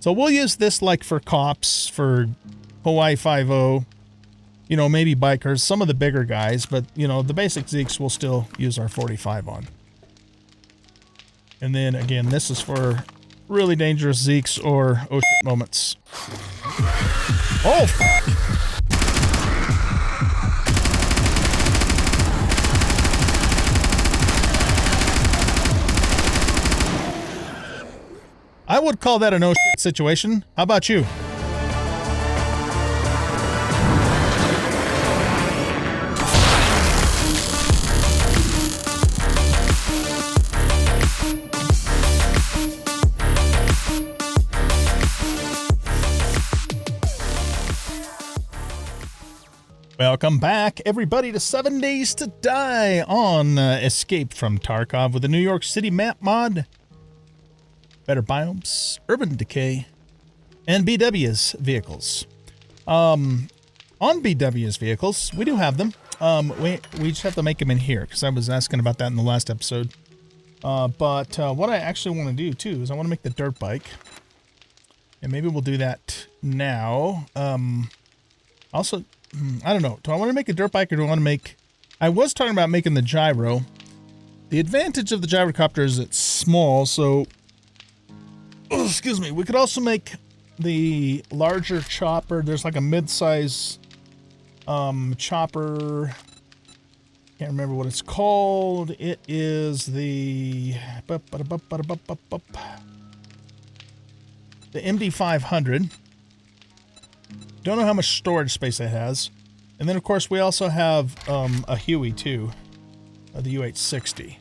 So we'll use this like for cops, for Hawaii 5-0, you know, maybe bikers, some of the bigger guys, but, you know, the basic Zeeks we'll still use our 45 on. And then, again, this is for really dangerous Zeeks or oh shit moments. Oh, fuck! I would call that a no shit situation. How about you? Welcome back, everybody, to 7 Days to Die on Escape from Tarkov with the New York City map mod, better biomes, urban decay, and BW's vehicles. On BW's vehicles, we do have them. We just have to make them in here, because I was asking about that in the last episode. But what I actually want to do, too, is I want to make the dirt bike. And maybe we'll do that now. Also, I don't know. Do I want to make a dirt bike or do I want to make... I was talking about making the gyro. The advantage of the gyrocopter is it's small, so... Oh, excuse me. We could also make the larger chopper. There's like a mid-size chopper. Can't remember what it's called. It is the... The MD500. Don't know how much storage space it has. And then, of course, we also have a Huey, too. The U860.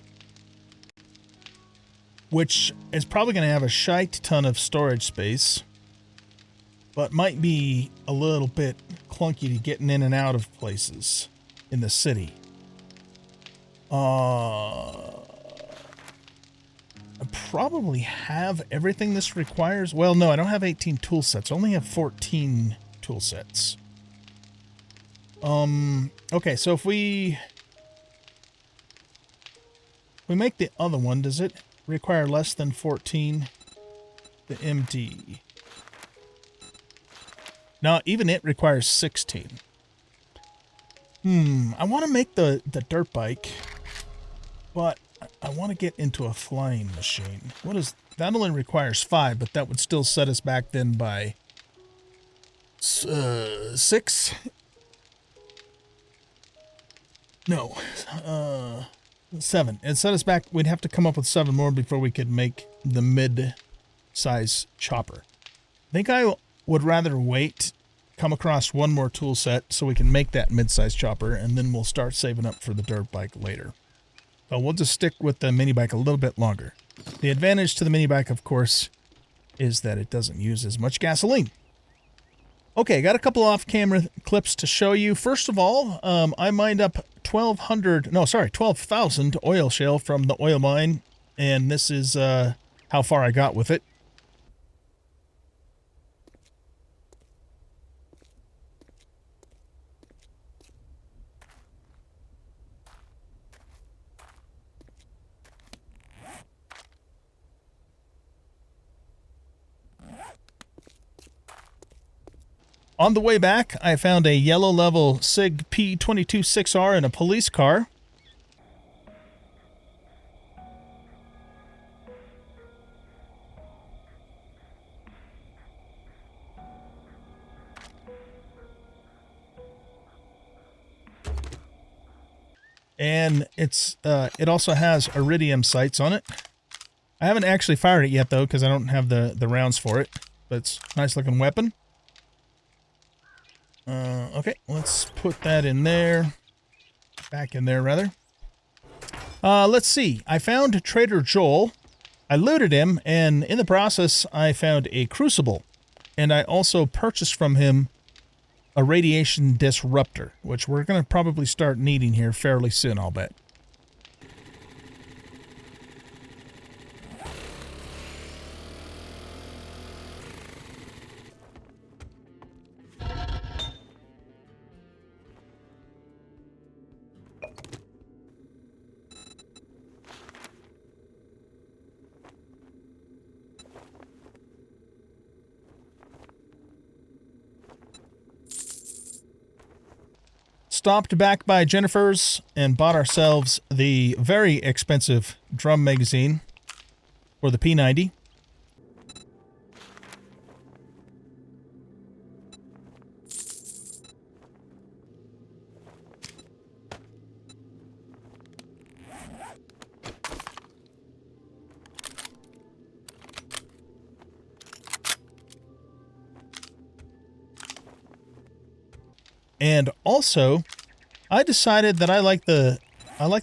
Which is probably going to have a shite ton of storage space. But might be a little bit clunky to getting in and out of places in the city. I probably have everything this requires. Well, no, I don't have 18 tool sets. I only have 14 tool sets. Okay, so if we make the other one, does it require less than 14? The MD. No, even it requires 16. I want to make the dirt bike, but I want to get into a flying machine. What is that? Only requires 5, but that would still set us back then by 6? No, 7. It set us back. We'd have to come up with 7 more before we could make the mid-size chopper. I think I would rather wait, come across one more tool set so we can make that mid-size chopper, and then we'll start saving up for the dirt bike later. So we'll just stick with the mini bike a little bit longer. The advantage to the mini bike, of course, is that it doesn't use as much gasoline. Okay, got a couple off-camera clips to show you. First of all, I mined up 12,000 oil shale from the oil mine, and this is how far I got with it. On the way back, I found a yellow level SIG P226R in a police car. And it also has iridium sights on it. I haven't actually fired it yet though, because I don't have the rounds for it. But it's a nice looking weapon. Okay, let's put that in there. Back in there, rather. Let's see. I found Trader Joel. I looted him, and in the process, I found a crucible. And I also purchased from him a radiation disruptor, which we're going to probably start needing here fairly soon, I'll bet. stopped back by Jennifer's and bought ourselves the very expensive drum magazine for the P90. And also, I decided that I like the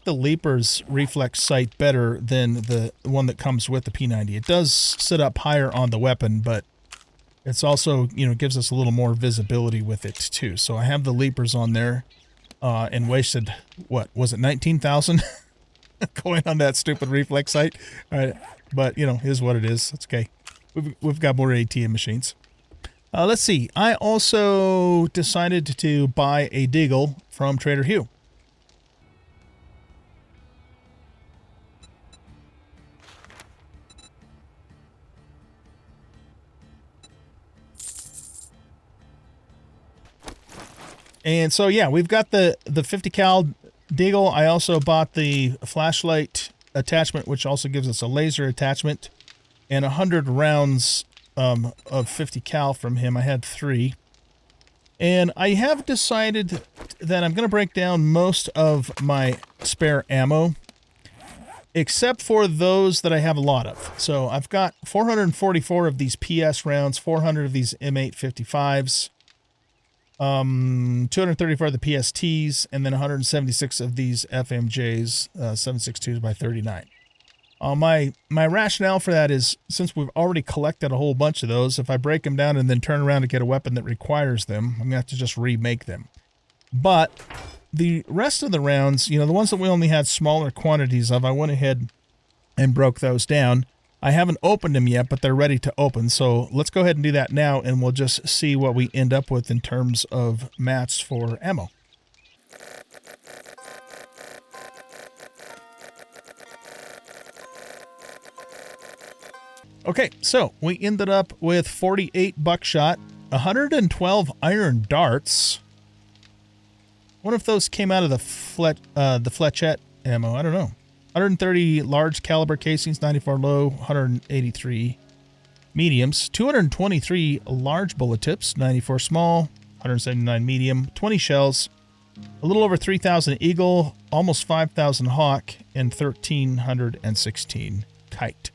Leaper's reflex sight better than the one that comes with the P90. It does sit up higher on the weapon, but it's also, you know, gives us a little more visibility with it too. So I have the Leapers on there, and wasted, what was it, 19,000 going on that stupid reflex sight. All right, but you know, is what it is. It's okay. We've got more ATM machines. Let's see. I also decided to buy a Deagle from Trader Hugh. And so, yeah, we've got the 50 cal Deagle. I also bought the flashlight attachment, which also gives us a laser attachment, and 100 rounds of 50 cal from him. I had 3. And I have decided that I'm going to break down most of my spare ammo, except for those that I have a lot of. So I've got 444 of these PS rounds, 400 of these M855s, 234 of the PSTs, and then 176 of these FMJs, 7.62s by 39. My rationale for that is, since we've already collected a whole bunch of those, if I break them down and then turn around to get a weapon that requires them, I'm going to have to just remake them. But the rest of the rounds, you know, the ones that we only had smaller quantities of, I went ahead and broke those down. I haven't opened them yet, but they're ready to open. So let's go ahead and do that now, and we'll just see what we end up with in terms of mats for ammo. Okay, so we ended up with 48 buckshot, 112 iron darts. What if those came out of the Fletchette ammo? I don't know. 130 large caliber casings, 94 low, 183 mediums, 223 large bullet tips, 94 small, 179 medium, 20 shells, a little over 3,000 eagle, almost 5,000 hawk, and 1,316 kite.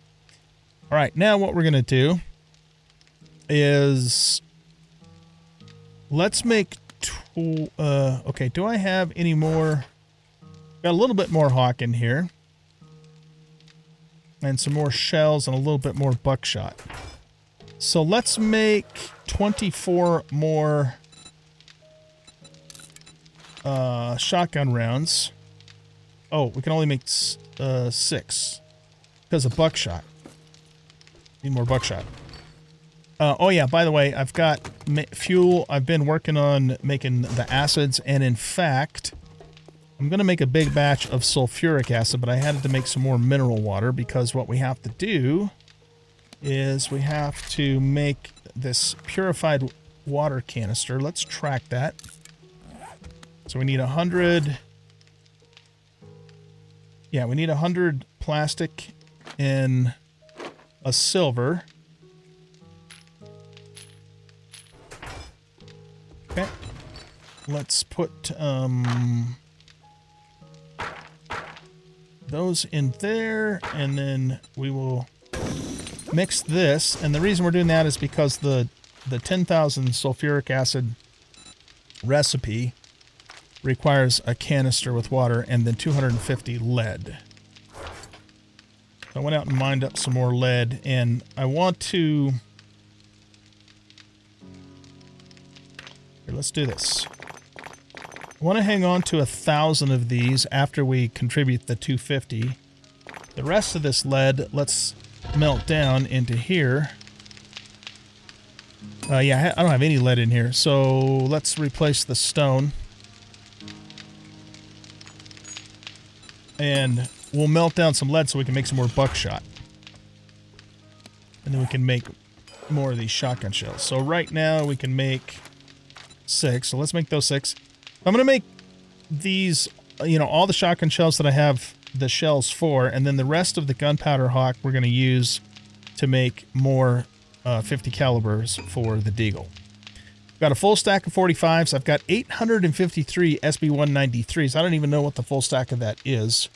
All right, now what we're going to do is let's make okay, do I have any more? Got a little bit more hawk in here. And some more shells and a little bit more buckshot. So let's make 24 more shotgun rounds. Oh, we can only make 6 because of buckshot. Need more buckshot. Oh yeah, by the way, I've got fuel. I've been working on making the acids, and in fact, I'm going to make a big batch of sulfuric acid, but I had to make some more mineral water because what we have to do is we have to make this purified water canister. Let's track that. So we need 100. Yeah, we need 100 plastic and a silver. Okay. Let's put those in there, and then we will mix this. And the reason we're doing that is because the 10,000 sulfuric acid recipe requires a canister with water and then 250 lead. So I went out and mined up some more lead, and I want to... Here, let's do this. I want to hang on to 1,000 of these after we contribute the 250. The rest of this lead, let's melt down into here. Yeah, I don't have any lead in here, so let's replace the stone. And we'll melt down some lead so we can make some more buckshot. And then we can make more of these shotgun shells. So right now we can make 6. So let's make those 6. I'm going to make these, you know, all the shotgun shells that I have the shells for, and then the rest of the gunpowder hawk we're going to use to make more 50 calibers for the Deagle. Got a full stack of 45s. I've got 853 SB193s. I don't even know what the full stack of that is.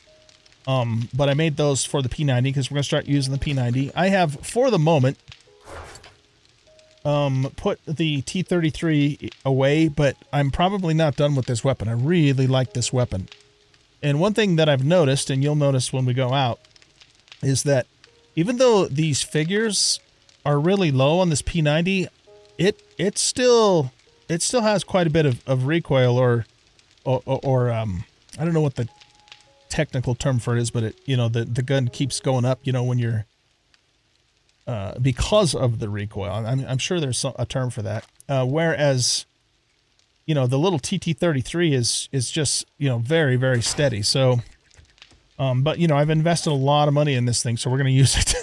But I made those for the P90 because we're going to start using the P90. I have, for the moment, put the T33 away, but I'm probably not done with this weapon. I really like this weapon. And one thing that I've noticed, and you'll notice when we go out, is that even though these figures are really low on this P90, it still has quite a bit of recoil or I don't know what the technical term for it is, but it, you know, the gun keeps going up, you know, when you're because of the recoil. I'm sure there's a term for that. Whereas, you know, the little TT33 is just, you know, very, very steady. So, but, you know, I've invested a lot of money in this thing, so we're going to use it.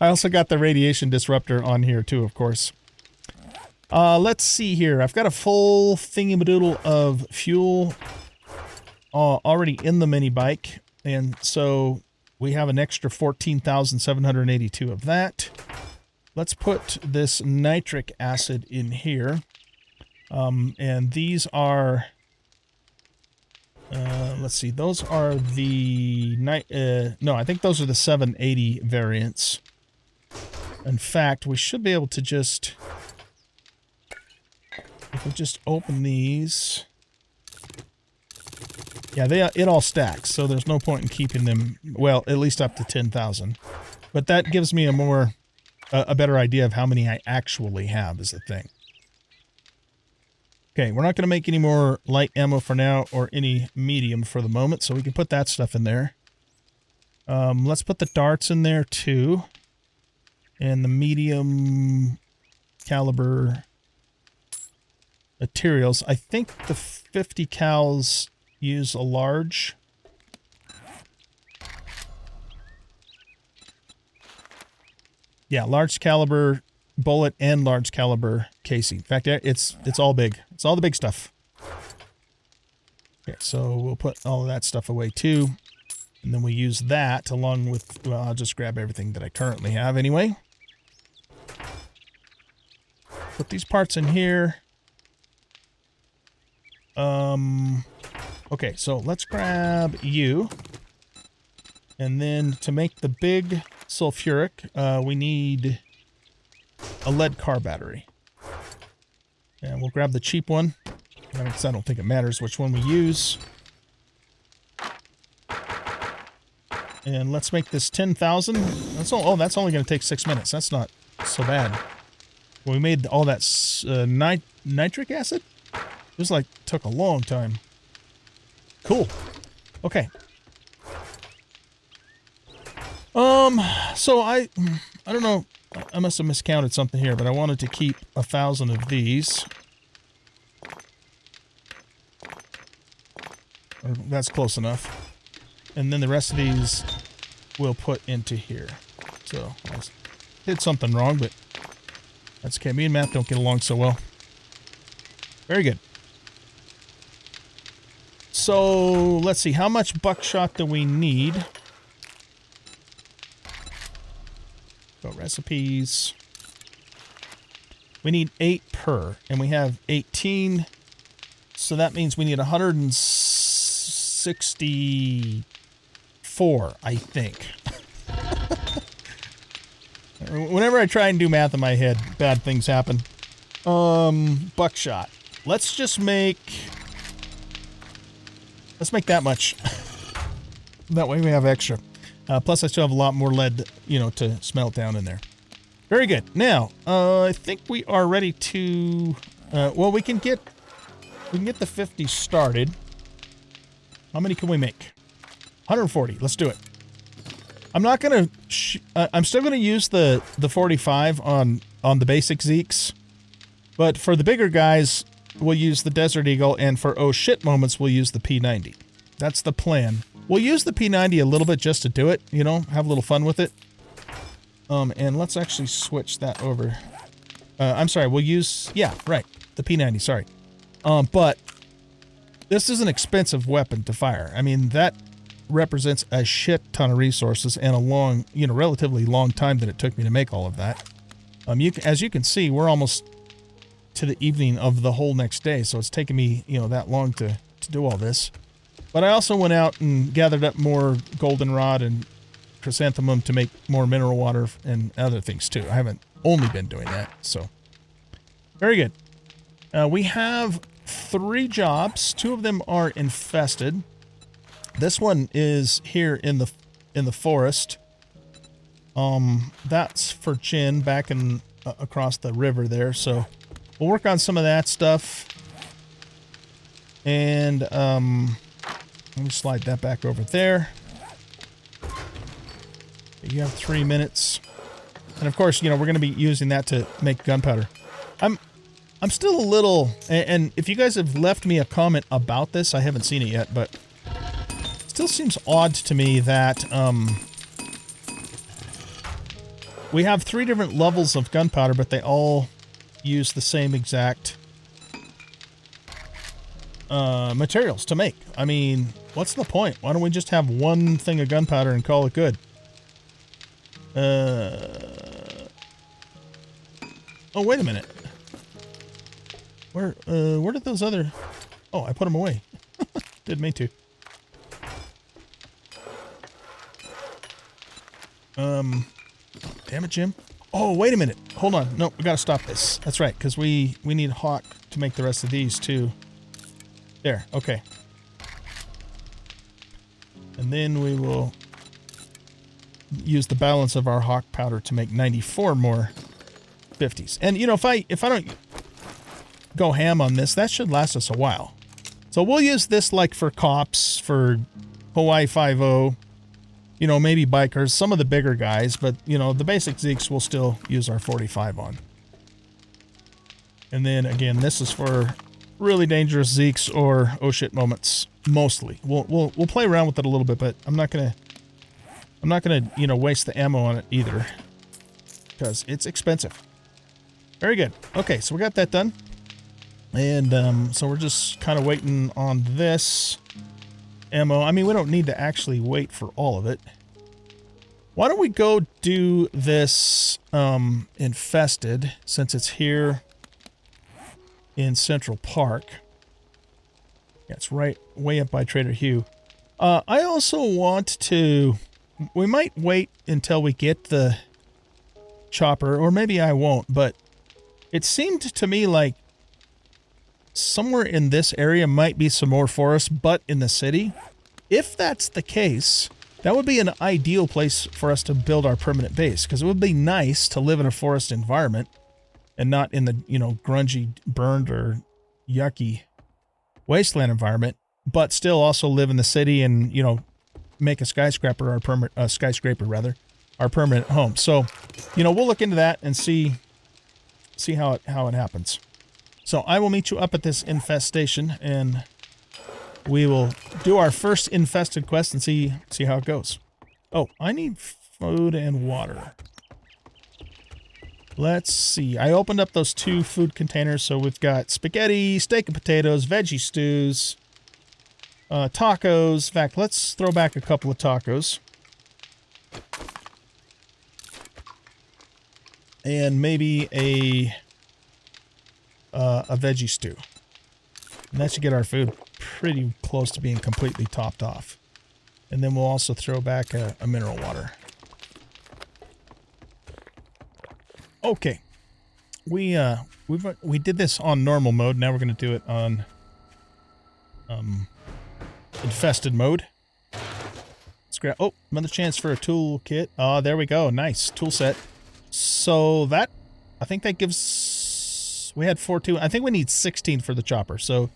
I also got the radiation disruptor on here too, of course. Let's see here. I've got a full thingy-madoodle of fuel already in the mini bike, and so we have an extra 14,782 of that. Let's put this nitric acid in here. And these are, let's see, those are the, no, I think those are the 780 variants. In fact, we should be able to just, if we just open these, yeah, it all stacks, so there's no point in keeping them, well, at least up to 10,000. But that gives me a better idea of how many I actually have is the thing. Okay, we're not going to make any more light ammo for now, or any medium for the moment, so we can put that stuff in there. Let's put the darts in there too. And the medium caliber materials. I think the 50 cals use a large. Yeah, large caliber bullet and large caliber casing. In fact, it's all big. It's all the big stuff. Okay, so we'll put all of that stuff away too. And then we use that along with, well, I'll just grab everything that I currently have anyway. Put these parts in here. Okay, so let's grab you. And then to make the big sulfuric, we need a lead car battery. And we'll grab the cheap one. I don't think it matters which one we use. And let's make this 10,000. That's all. Oh, that's only going to take 6 minutes. That's not so bad. Well, we made all that nitric acid. It was like took a long time. Cool. Okay. So I don't know. I must have miscounted something here, but I wanted to keep 1,000 of these. That's close enough. And then the rest of these we'll put into here. So I did something wrong, but that's okay. Me and Matt don't get along so well. Very good. So let's see. How much buckshot do we need? Go recipes. We need 8 per, and we have 18. So that means we need 164, I think. Whenever I try and do math in my head, bad things happen. Buckshot. Let's just make... Let's make that much. That way we have extra. Plus I still have a lot more lead, you know, to smelt down in there. Very good. Now, I think we are ready to... well, we can get the 50 started. How many can we make? 140. Let's do it. I'm not gonna... I'm still gonna use the 45 on the basic Zeeks, but for the bigger guys, we'll use the Desert Eagle, and for oh shit moments, we'll use the P90. That's the plan. We'll use the P90 a little bit just to do it, you know, have a little fun with it. And let's actually switch that over. I'm sorry, we'll use... Yeah, right. The P90, sorry. But this is an expensive weapon to fire. I mean, that represents a shit ton of resources and a long, you know, relatively long time that it took me to make all of that. As you can see, we're almost to the evening of the whole next day, so it's taken me, you know, that long to do all this. But I also went out and gathered up more goldenrod and chrysanthemum to make more mineral water and other things too. I haven't only been doing that, so very good. We have 3 jobs. 2 of them are infested. This one is here in the forest. That's for Chin back in across the river there. So we'll work on some of that stuff. And let me slide that back over there. You have 3 minutes. And of course, you know, we're going to be using that to make gunpowder. I'm still a little, and if you guys have left me a comment about this, I haven't seen it yet, but it still seems odd to me that we have 3 different levels of gunpowder, but they all use the same exact materials to make. I mean, what's the point? Why don't we just have one thing of gunpowder and call it good? Oh, wait a minute. Where did those other... Oh, I put them away. Didn't mean to. Damn it, Jim. Oh, wait a minute. Hold on. No, we gotta stop this. That's right, because we need Hawk to make the rest of these, too. There, okay. And then we will use the balance of our Hawk powder to make 94 more 50s. And, you know, if I don't go ham on this, that should last us a while. So we'll use this like for cops, for Hawaii 5-0, you know, maybe bikers, some of the bigger guys, but, you know, the basic Zeeks we'll still use our 45 on. And then, again, this is for really dangerous Zeeks or oh shit moments, mostly. We'll play around with it a little bit, but I'm not gonna, you know, waste the ammo on it either, because it's expensive. Very good. Okay, so we got that done. And so we're just kind of waiting on this ammo. I mean, we don't need to actually wait for all of it. Why don't we go do this Infested, since it's here in Central Park. Yeah, it's right way up by Trader Hugh. I also want to... We might wait until we get the chopper, or maybe I won't, but it seemed to me like somewhere in this area might be some more forest, but in the city. If that's the case, that would be an ideal place for us to build our permanent base, because it would be nice to live in a forest environment and not in the, you know, grungy, burned, or yucky wasteland environment, but still also live in the city and, you know, make a skyscraper our permanent our permanent home. So, you know, we'll look into that and see how it happens. So I will meet you up at this infestation, and we will do our first infested quest and see how it goes. Oh, I need food and water. Let's see. I opened up those 2 food containers, so we've got spaghetti, steak and potatoes, veggie stews, tacos. In fact, let's throw back a couple of tacos. And maybe a veggie stew. And that should get our food pretty close to being completely topped off. And then we'll also throw back a mineral water. Okay. We did this on normal mode. Now we're going to do it on infested mode. Let's grab... Oh, another chance for a tool kit. Oh, there we go. Nice. Tool set. So that... I think that gives... We had 4 too. I think we need 16 for the chopper. So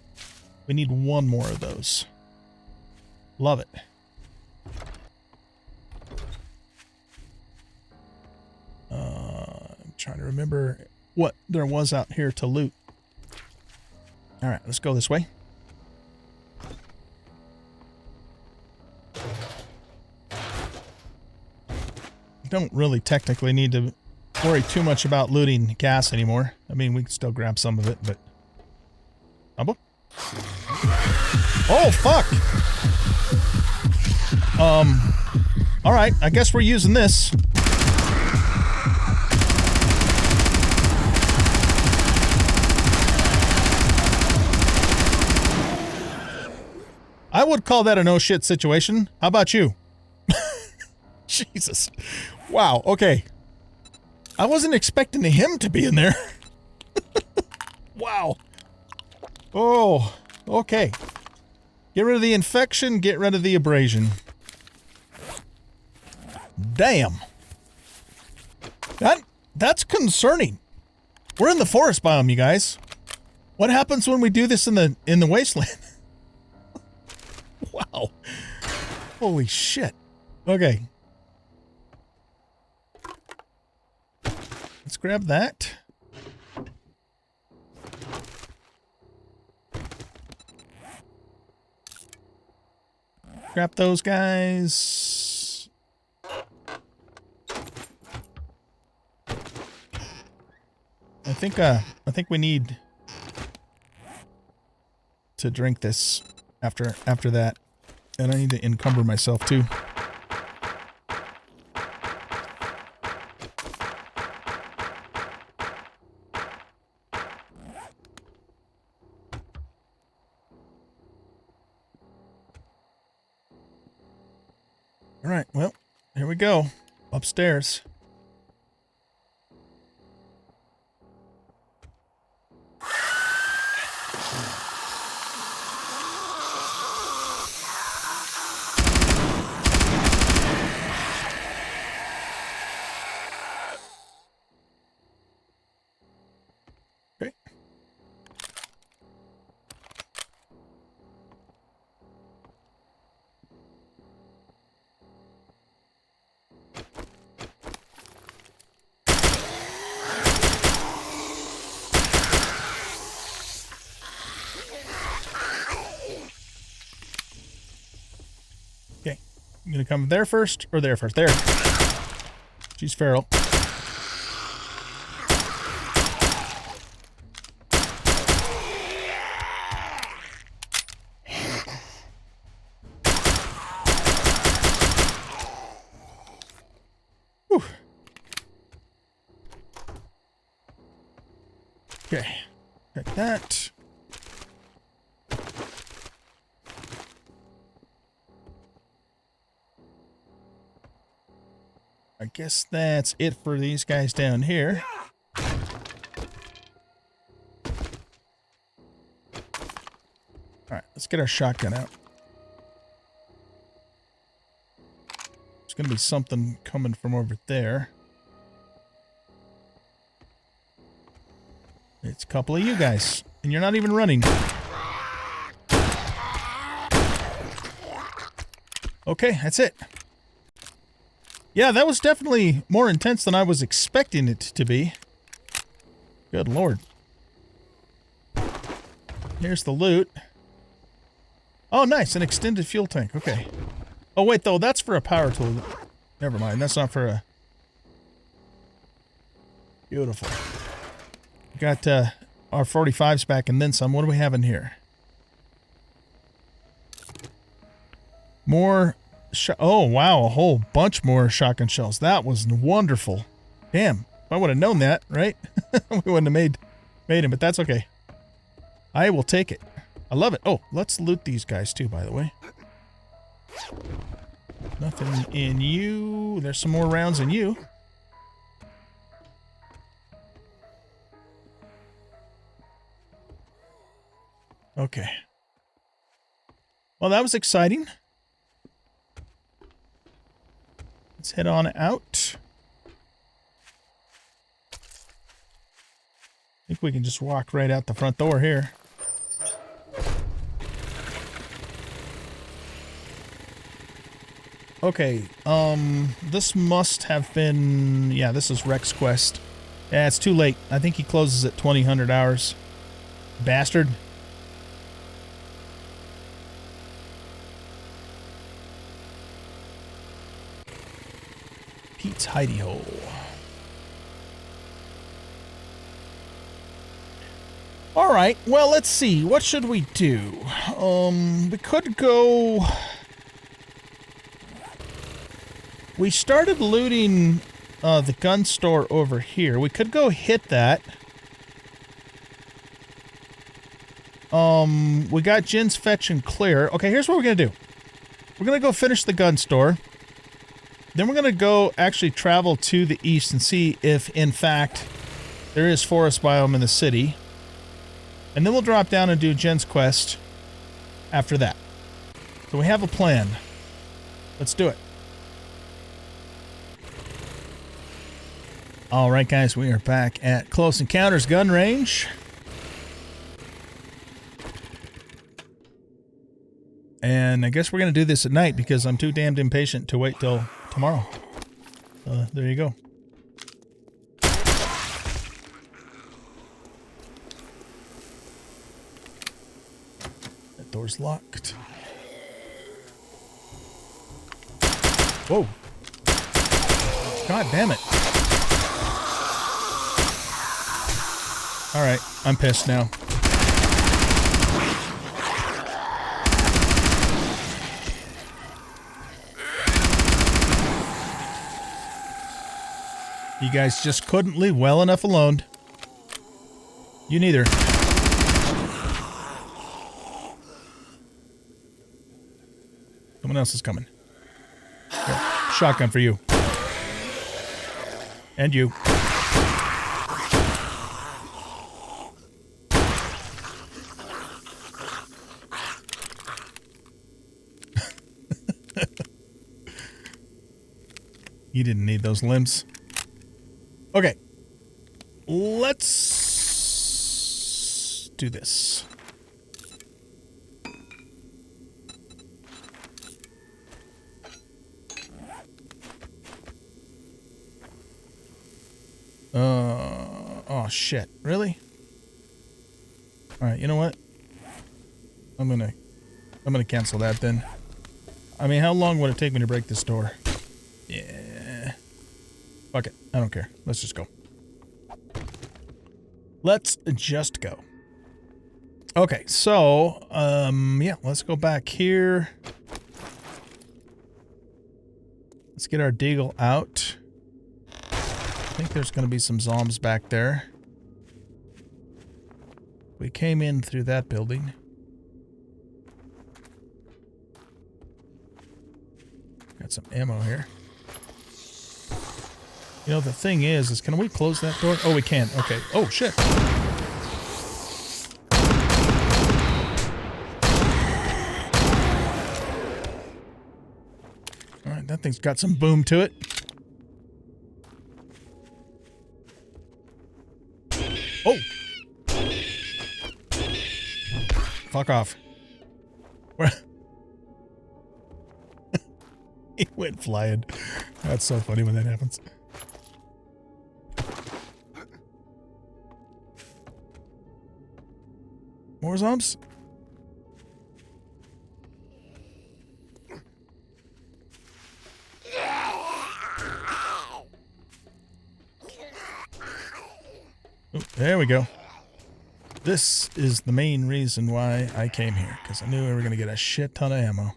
we need 1 more of those. Love it. I'm trying to remember what there was out here to loot. All right, let's go this way. Don't really technically need to worry too much about looting gas anymore. I mean, we can still grab some of it, but... Humble? Oh, fuck. All right. I guess we're using this. I would call that a no shit situation. How about you? Jesus. Wow. Okay. I wasn't expecting him to be in there. Wow. Oh, okay. Get rid of the infection, get rid of the abrasion. Damn. That's concerning. We're in the forest biome, you guys. What happens when we do this in the wasteland? Wow. Holy shit. Okay. Let's grab that. Grab those guys. I think we need to drink this after that. And I need to encumber myself too. All right, well, here we go. Upstairs. Okay. Okay, I'm gonna come there first, or there first. There. She's feral. Whew. Okay, check that. I guess that's it for these guys down here. Alright, let's get our shotgun out. There's gonna be something coming from over there. It's a couple of you guys, and you're not even running. Okay, that's it. Yeah, that was definitely more intense than I was expecting it to be. Good lord. Here's the loot. Oh, nice, an extended fuel tank. Okay. Oh, wait, though, that's for a power tool. Never mind, that's not for a... Beautiful. Got our 45s back and then some. What do we have in here? More... Oh, wow, a whole bunch more shotgun shells. That was wonderful. Damn, if I would have known that, right? We wouldn't have made him, but that's okay. I will take it. I love it. Oh, let's loot these guys too, by the way. Nothing in you. There's some more rounds in you. Okay. Well, that was exciting. Let's head on out. I think we can just walk right out the front door here. Okay, this must have been... Yeah, this is Rex Quest. Yeah, it's too late. I think he closes at 2000 hours. Bastard. Pete's hidey hole. All right, well, let's see. What should we do? We could go... We started looting the gun store over here. We could go hit that. We got Jin's Fetch and Clear. Okay, here's what we're gonna do. We're gonna go finish the gun store. Then we're gonna go actually travel to the east and see if, in fact, there is forest biome in the city. And then we'll drop down and do Jin's quest after that. So we have a plan. Let's do it. Alright guys, we are back at Close Encounters gun range. And I guess we're going to do this at night because I'm too damned impatient to wait till tomorrow. There you go. That door's locked. Whoa. God damn it. Alright, I'm pissed now. You guys just couldn't leave well enough alone. You neither. Someone else is coming. Here, shotgun for you. And you. You didn't need those limbs. Okay. Let's do this. Oh shit. Really? Alright, you know what? I'm gonna cancel that then. I mean, how long would it take me to break this door? Yeah. Fuck it. I don't care. Let's just go. Let's just go. Okay, so, yeah, let's go back here. Let's get our deagle out. I think there's going to be some zombs back there. We came in through that building. Got some ammo here. You know, the thing is can we close that door? Oh, we can. Okay. Oh, shit. Alright, that thing's got some boom to it. Oh! Fuck off. Where? He went flying. That's so funny when that happens. More zombies? Oh, there we go. This is the main reason why I came here, because I knew we were going to get a shit ton of ammo.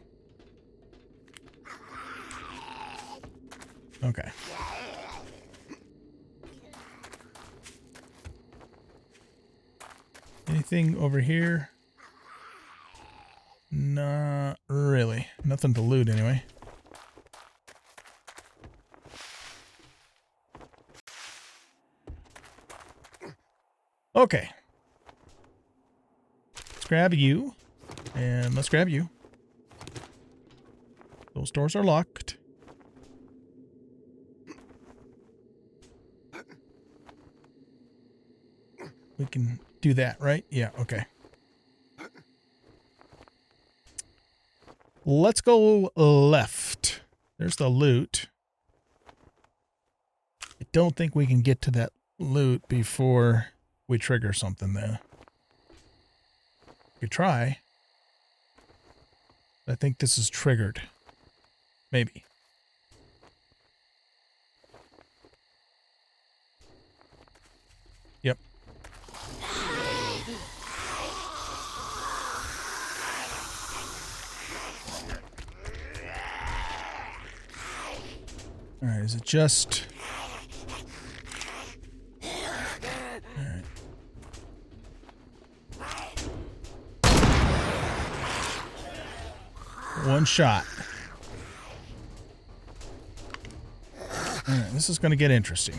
Okay. Anything over here? Not really. Nothing to loot anyway. Okay. Let's grab you. And let's grab you. Those doors are locked. We can do that, right? Yeah, okay. Let's go left. There's the loot. I don't think we can get to that loot before we trigger something there. We could try. I think this is triggered. Maybe. Yep. Alright, is it just... Alright. One shot. Alright, this is gonna get interesting.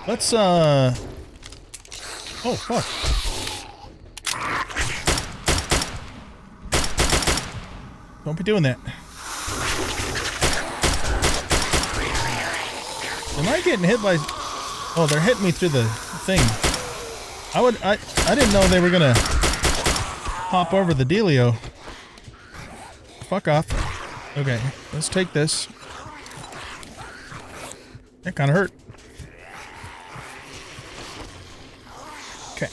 Let's, oh, fuck. Don't be doing that. Am I getting hit by... Oh, they're hitting me through the thing. I didn't know they were gonna hop over the dealio. Fuck off. Okay, let's take this. That kind of hurt. Okay.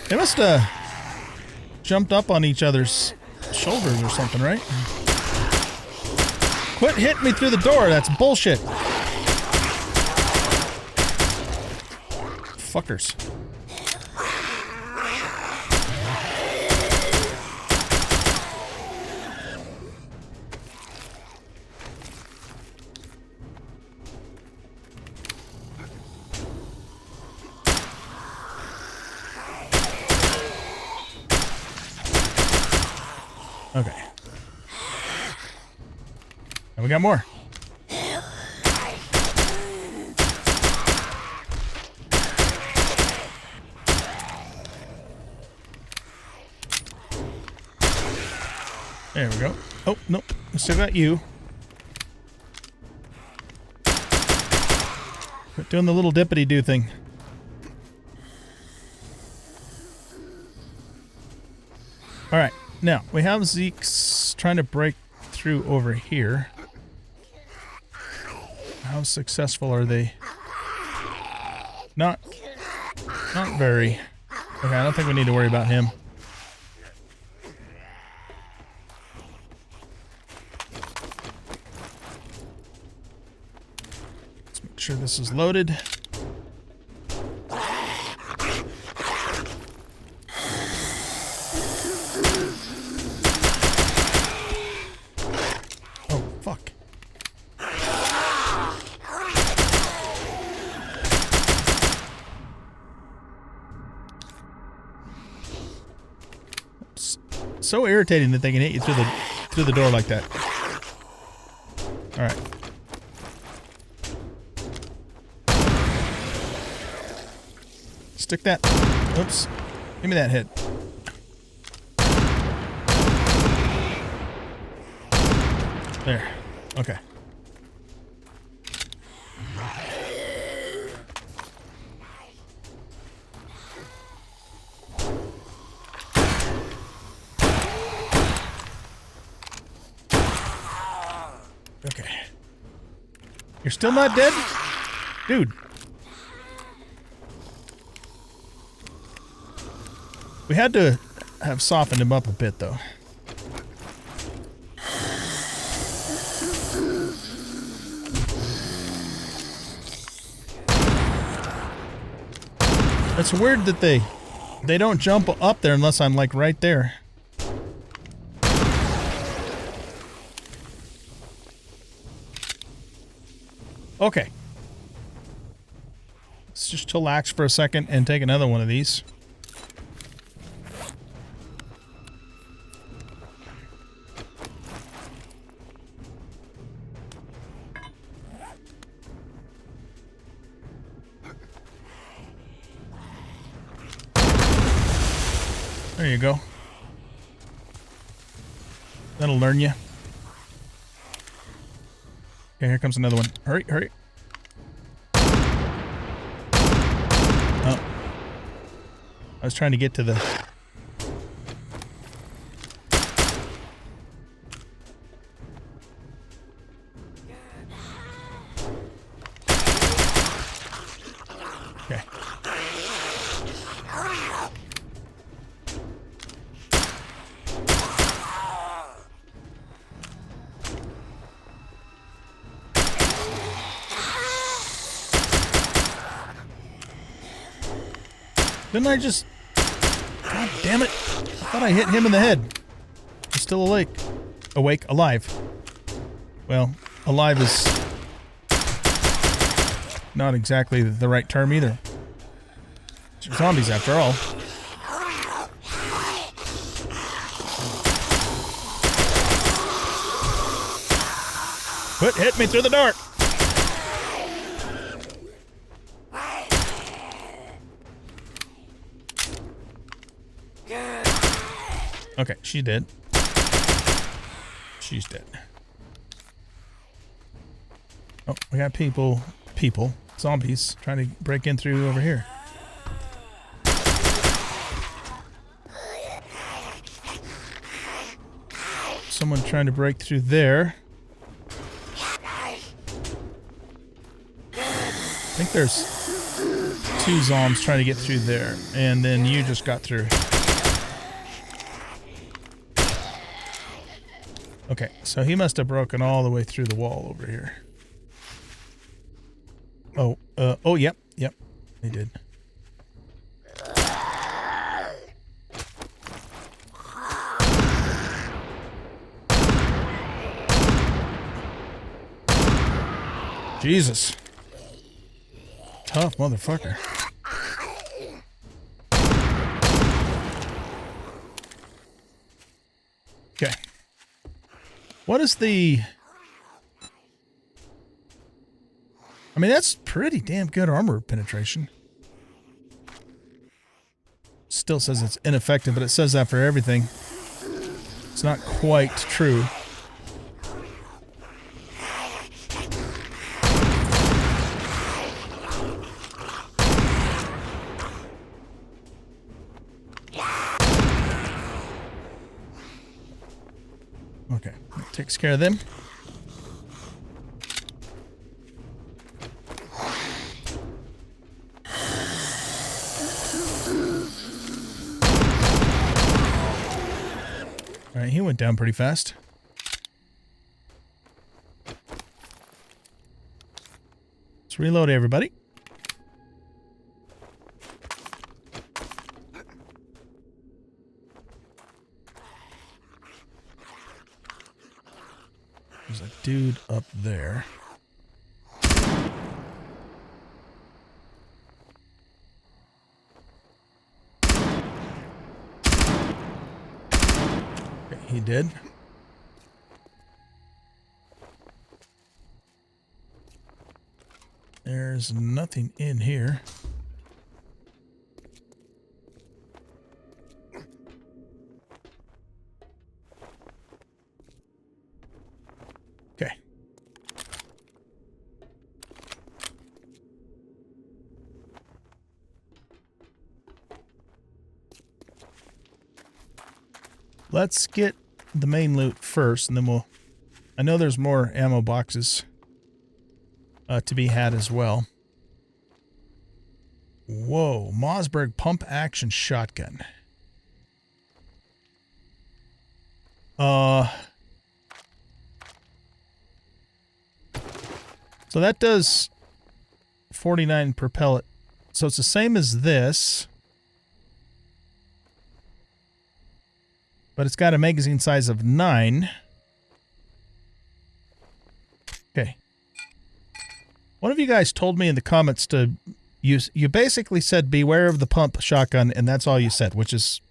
They must jumped up on each other's shoulders or something, right? Quit hitting me through the door. That's bullshit. Fuckers. Okay. And we got more. There we go. Oh, nope. We still got you. Quit doing the little dippity-doo thing. Alright. Now, we have Zeke's trying to break through over here. How successful are they? Not very. Okay, I don't think we need to worry about him. Let's make sure this is loaded. So irritating that they can hit you through the door like that. All right. Stick that. Oops. Give me that hit. There. Okay. Okay. You're still not dead? Dude. We had to have softened him up a bit, though. It's weird that they don't jump up there unless I'm, like, right there. Okay. Let's just chillax for a second and take another one of these. There you go. That'll learn you. Okay, here comes another one. Hurry, hurry. Oh. I was trying to get to the... Okay. Didn't I just... God damn it. I thought I hit him in the head. He's still awake. Awake, alive. Well, alive is not exactly the right term either. They're zombies after all. Quit hitting me through the dark. Okay, she's dead. She's dead. Oh, we got people, zombies, trying to break in through over here. Someone trying to break through there. I think there's 2 zombs trying to get through there, and then you just got through. Okay, so he must have broken all the way through the wall over here. Oh, yep, he did. Jesus. Tough motherfucker. Okay. What is the... I mean, that's pretty damn good armor penetration. Still says it's ineffective, but it says that for everything. It's not quite true. Okay, that takes care of them. All right, he went down pretty fast. Let's reload everybody. There's a dude up there. Okay, he did. There's nothing in here. Okay. Let's get the main loot first, and then we'll... I know there's more ammo boxes to be had as well. Whoa, Mossberg pump action shotgun. So that does 49 per pellet. So it's the same as this. But it's got a magazine size of 9. Okay. One of you guys told me in the comments to use... You basically said beware of the pump shotgun, and that's all you said, which is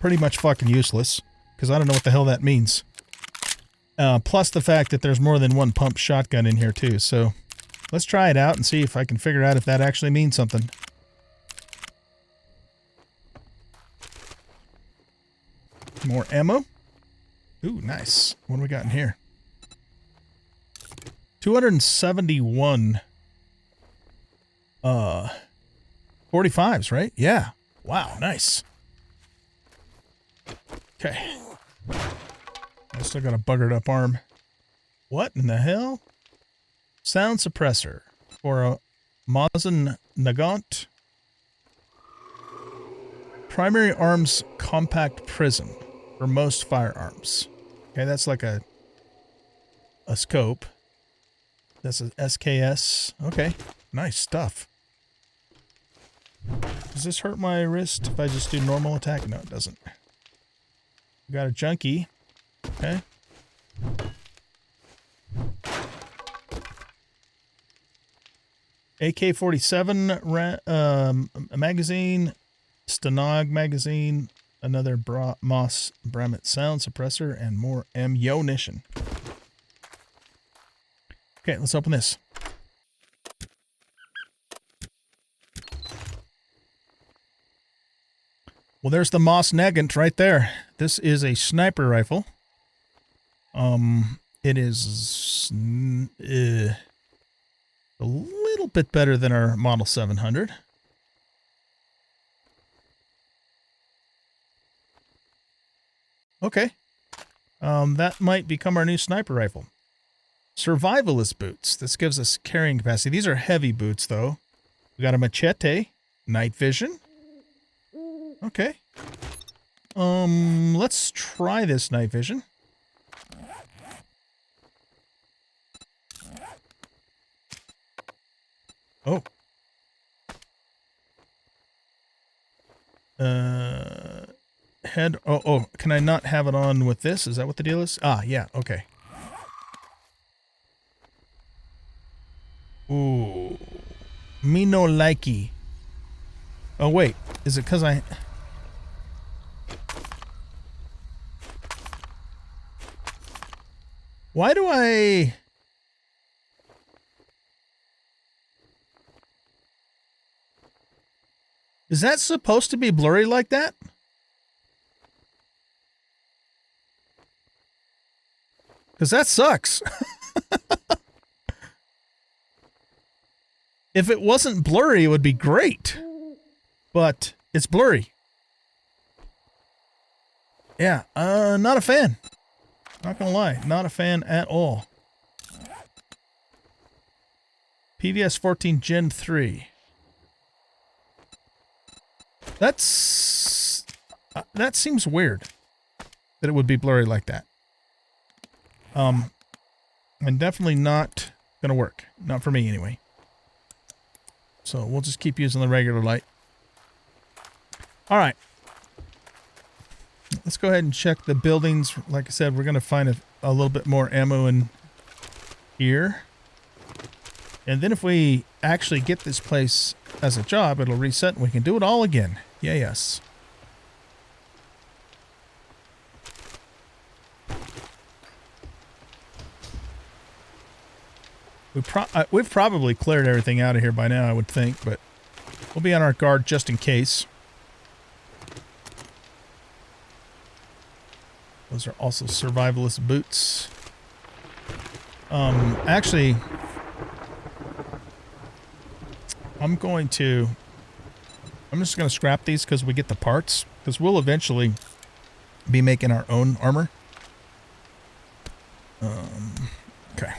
pretty much fucking useless. Because I don't know what the hell that means. Plus the fact that there's more than one pump shotgun in here too, so... Let's try it out and see if I can figure out if that actually means something. More ammo. Ooh, nice. What do we got in here? 271 45s, right? Yeah. Wow, nice. Okay. I still got a buggered up arm. What in the hell? Sound suppressor for a Mosin Nagant. Primary arms compact prism for most firearms. Okay, that's like a scope. That's a SKS. Okay, nice stuff. Does this hurt my wrist if I just do normal attack? No, it doesn't. We got a junkie. Okay. AK-47 magazine, Stenog magazine, another Moss Bramit sound suppressor, and more ammunition. Okay, let's open this. Well, there's the Moss Nagant right there. This is a sniper rifle. It is a little bit better than our Model 700. Okay. That might become our new sniper rifle. Survivalist boots. This gives us carrying capacity. These are heavy boots, though. We got a machete, night vision. Okay. Let's try this night vision. Oh. Head. Oh, can I not have it on with this? Is that what the deal is? Ah, yeah, okay. Ooh. Me no likey. Oh, wait. Is it because I... Why do I... Is that supposed to be blurry like that? Because that sucks. If it wasn't blurry, it would be great. But it's blurry. Yeah, not a fan. Not gonna lie, not a fan at all. PVS 14 Gen 3. That seems weird that it would be blurry like that. And definitely not gonna work. Not for me anyway. So we'll just keep using the regular light. All right. Let's go ahead and check the buildings. Like I said, we're gonna find a little bit more ammo in here. And then if we actually get this place as a job, it'll reset and we can do it all again. Yeah, yes. We've probably cleared everything out of here by now, I would think, but we'll be on our guard just in case. Those are also survivalist boots. Actually, I'm just going to scrap these because we get the parts, because we'll eventually be making our own armor. Okay.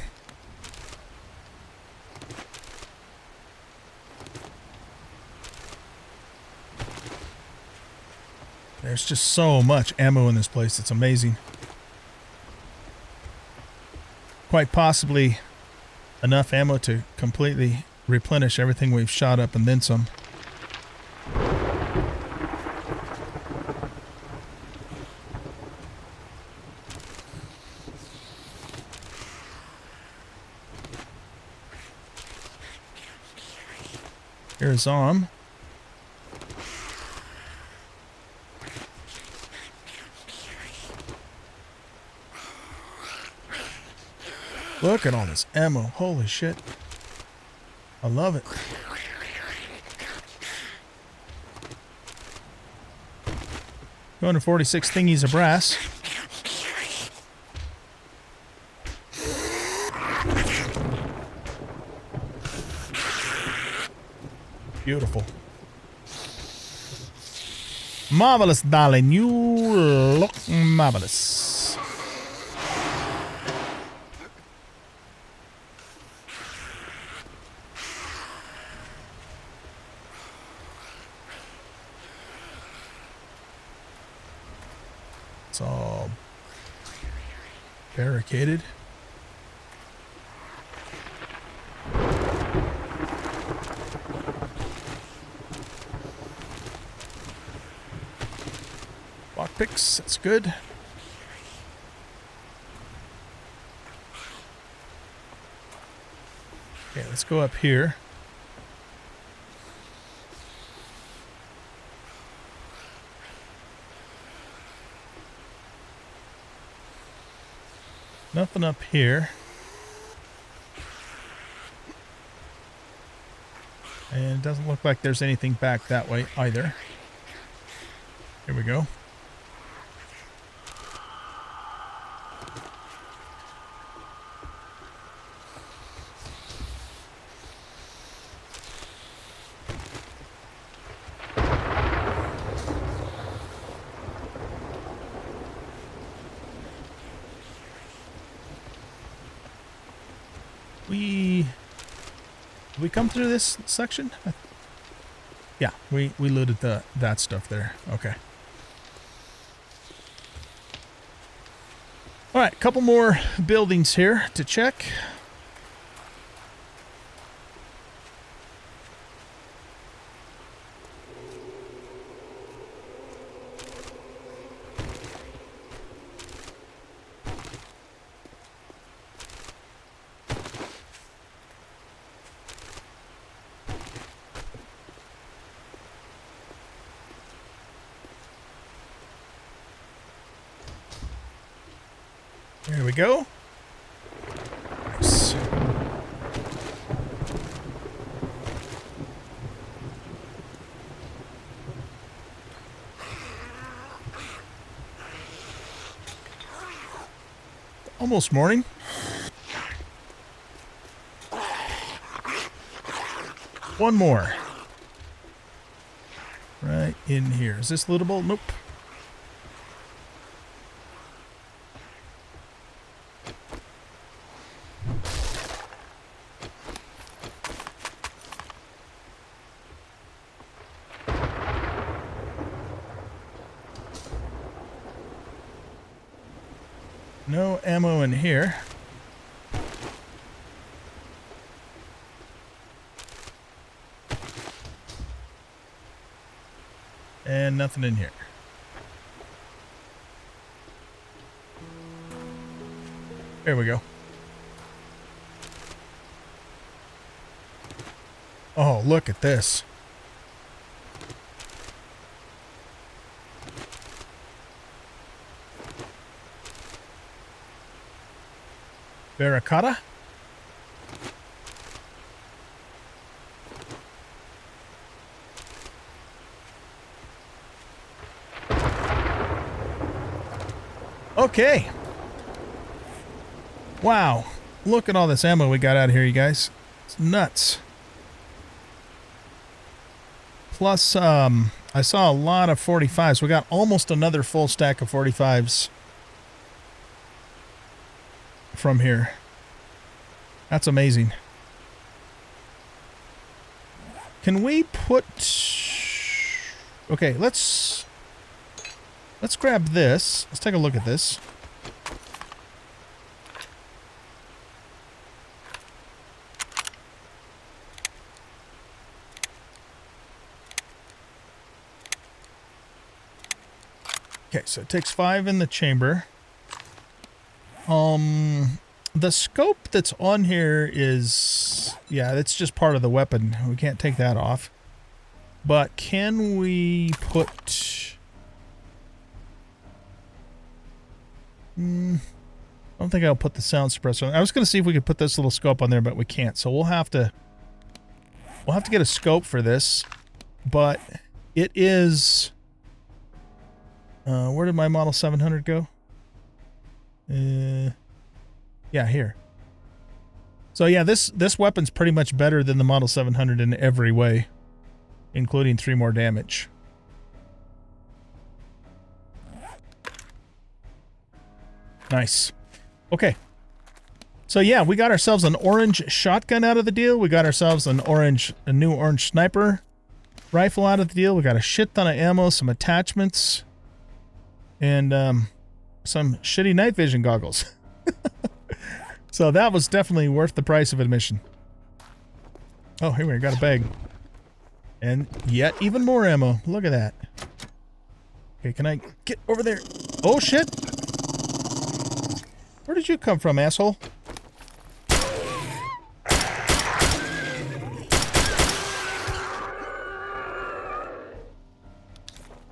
There's just so much ammo in this place. It's amazing. Quite possibly enough ammo to completely replenish everything we've shot up and then some. Here's Om. Look at all this ammo. Holy shit. I love it. 246 thingies of brass. Beautiful. Marvelous, darling. You look marvelous. It's all barricaded. Lockpicks, that's good. Okay, let's go up here. Nothing up here. And it doesn't look like there's anything back that way either. Here we go. Did we come through this section? Yeah, we looted that stuff there. Okay. All right, a couple more buildings here to check. There we go. Nice. Almost morning. One more. Right in here. Is this lootable? Nope. No ammo in here. And nothing in here. There we go. Oh, look at this. Barracuda? Okay. Wow. Look at all this ammo we got out of here, you guys. It's nuts. Plus, I saw a lot of 45s. We got almost another full stack of 45s from here. That's amazing. Can we put... Okay, let's grab this. Let's take a look at this. Okay, so it takes 5 in the chamber. The scope that's on here is... Yeah, that's just part of the weapon. We can't take that off. But can we put... I don't think I'll put the sound suppressor on. I was going to see if we could put this little scope on there, but we can't. So we'll have to get a scope for this. But it is... where did my Model 700 go? Yeah, here. So yeah, this weapon's pretty much better than the Model 700 in every way, including 3 more damage. Nice. Okay. So yeah, we got ourselves an orange shotgun out of the deal. We got ourselves a new orange sniper rifle out of the deal. We got a shit ton of ammo, some attachments, and some shitty night vision goggles. So that was definitely worth the price of admission. Oh, here we got a bag. And yet even more ammo. Look at that. Okay, can I get over there? Oh, shit. Where did you come from, asshole?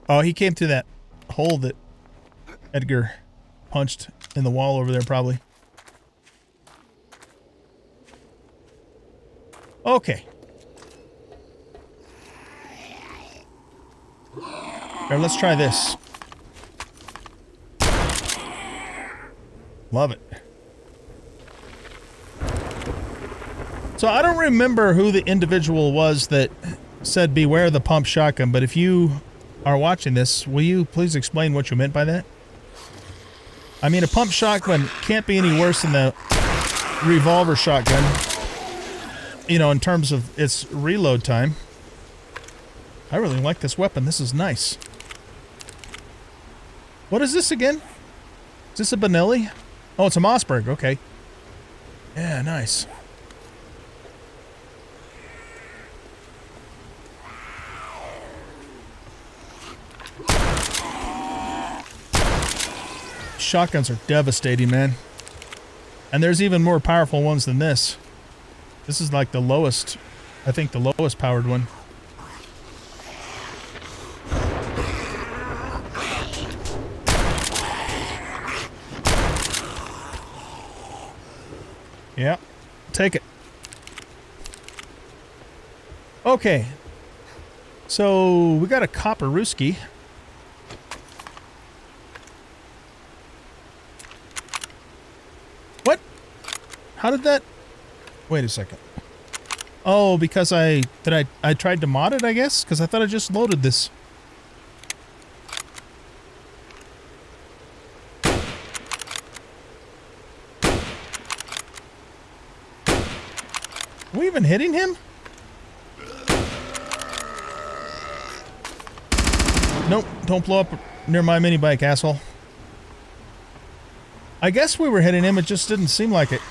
Oh, he came through that hole that Edgar punched in the wall over there, probably. Okay. Here, let's try this. Love it. So I don't remember who the individual was that said beware the pump shotgun, but if you are watching this, will you please explain what you meant by that? I mean, a pump shotgun can't be any worse than the revolver shotgun, you know, in terms of its reload time. I really like this weapon. This is nice. What is this again? Is this a Benelli? Oh, it's a Mossberg. Okay. Yeah, nice. Shotguns are devastating, man. And there's even more powerful ones than this. This is like the lowest, I think the lowest powered one. Yeah, take it. Okay. So, we got a Copperooski. What? How did that... Wait a second. Oh, because I tried to mod it, I guess? Because I thought I just loaded this. Are we even hitting him? Nope, don't blow up near my mini bike, asshole. I guess we were hitting him, it just didn't seem like it.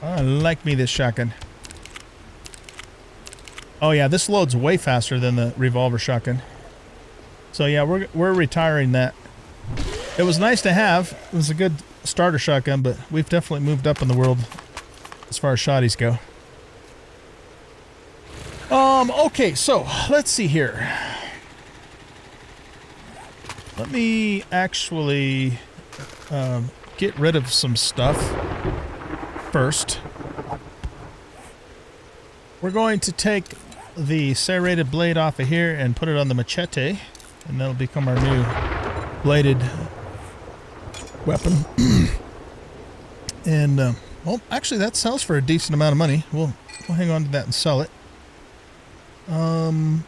I like me this shotgun. Oh yeah, this loads way faster than the revolver shotgun. So yeah, we're retiring that. It was nice to have. It was a good starter shotgun, but we've definitely moved up in the world as far as shotties go. Okay, so let's see here. Let me actually get rid of some stuff first. We're going to take the serrated blade off of here and put it on the machete, and that'll become our new bladed weapon. And well, actually that sells for a decent amount of money. We'll hang on to that and sell it. I'm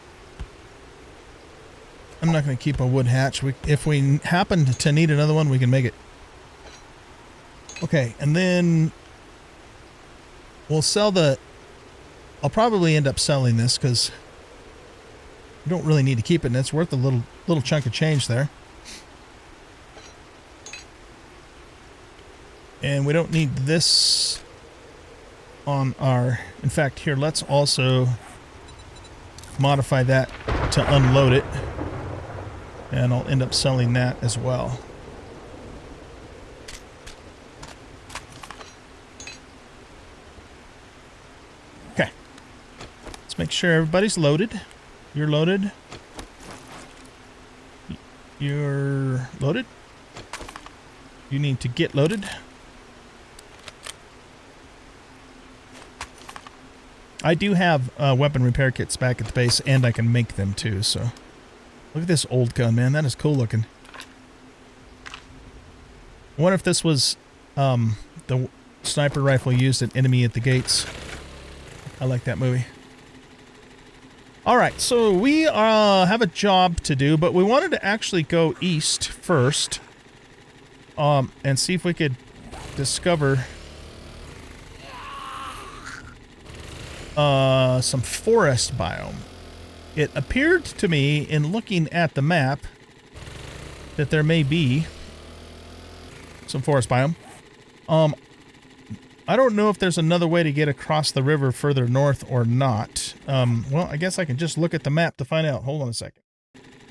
not going to keep a wood hatch. If we happen to need another one, we can make it. Okay, and then we'll sell the... I'll probably end up selling this because we don't really need to keep it, and it's worth a little chunk of change there. And we don't need this on our... In fact, here, let's also modify that to unload it. And I'll end up selling that as well. Okay. Let's make sure everybody's loaded. You're loaded. You're loaded. You need to get loaded. I do have weapon repair kits back at the base, and I can make them too, so... Look at this old gun, man. That is cool looking. I wonder if this was the sniper rifle used at Enemy at the Gates. I like that movie. Alright, so we have a job to do, but we wanted to actually go east first. And see if we could discover some forest biome. It appeared to me, in looking at the map, that there may be some forest biome. I don't know if there's another way to get across the river further north or not. Well, I guess I can just look at the map to find out. Hold on a second.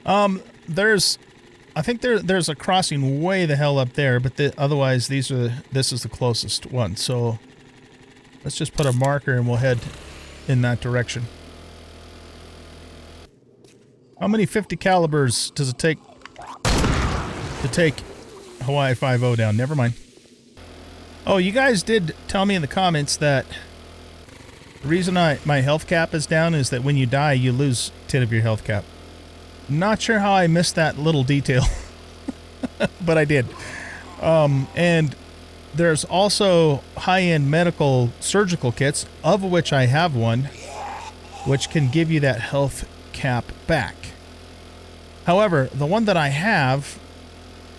I think there's a crossing way the hell up there, but otherwise this is the closest one. So let's just put a marker and we'll head in that direction. How many 50 calibers does it take to take Hawaii 5-0 down. Never mind. Oh, you guys did tell me in the comments that the reason my health cap is down is that when you die, you lose 10 of your health cap. Not sure how I missed that little detail, but I did. And there's also high-end medical surgical kits, of which I have one, which can give you that health cap back. However, the one that I have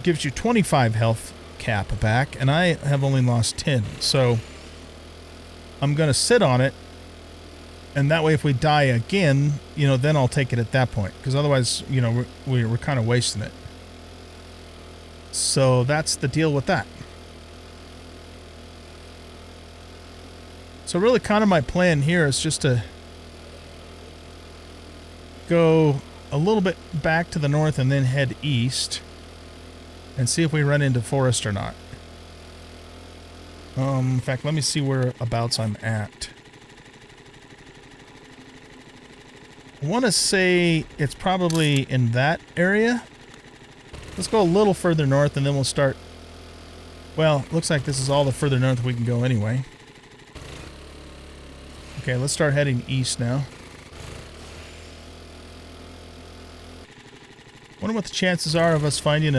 gives you 25 health cap back, and I have only lost 10. So I'm going to sit on it, and that way if we die again, you know, then I'll take it at that point. Because otherwise, you know, we're kind of wasting it. So that's the deal with that. So really kind of my plan here is just to go a little bit back to the north and then head east and see if we run into forest or not. In fact, let me see whereabouts I'm at. I want to say it's probably in that area. Let's go a little further north and then we'll start. Well, looks like this is all the further north we can go anyway. Okay, let's start heading east now. Wonder what the chances are of us finding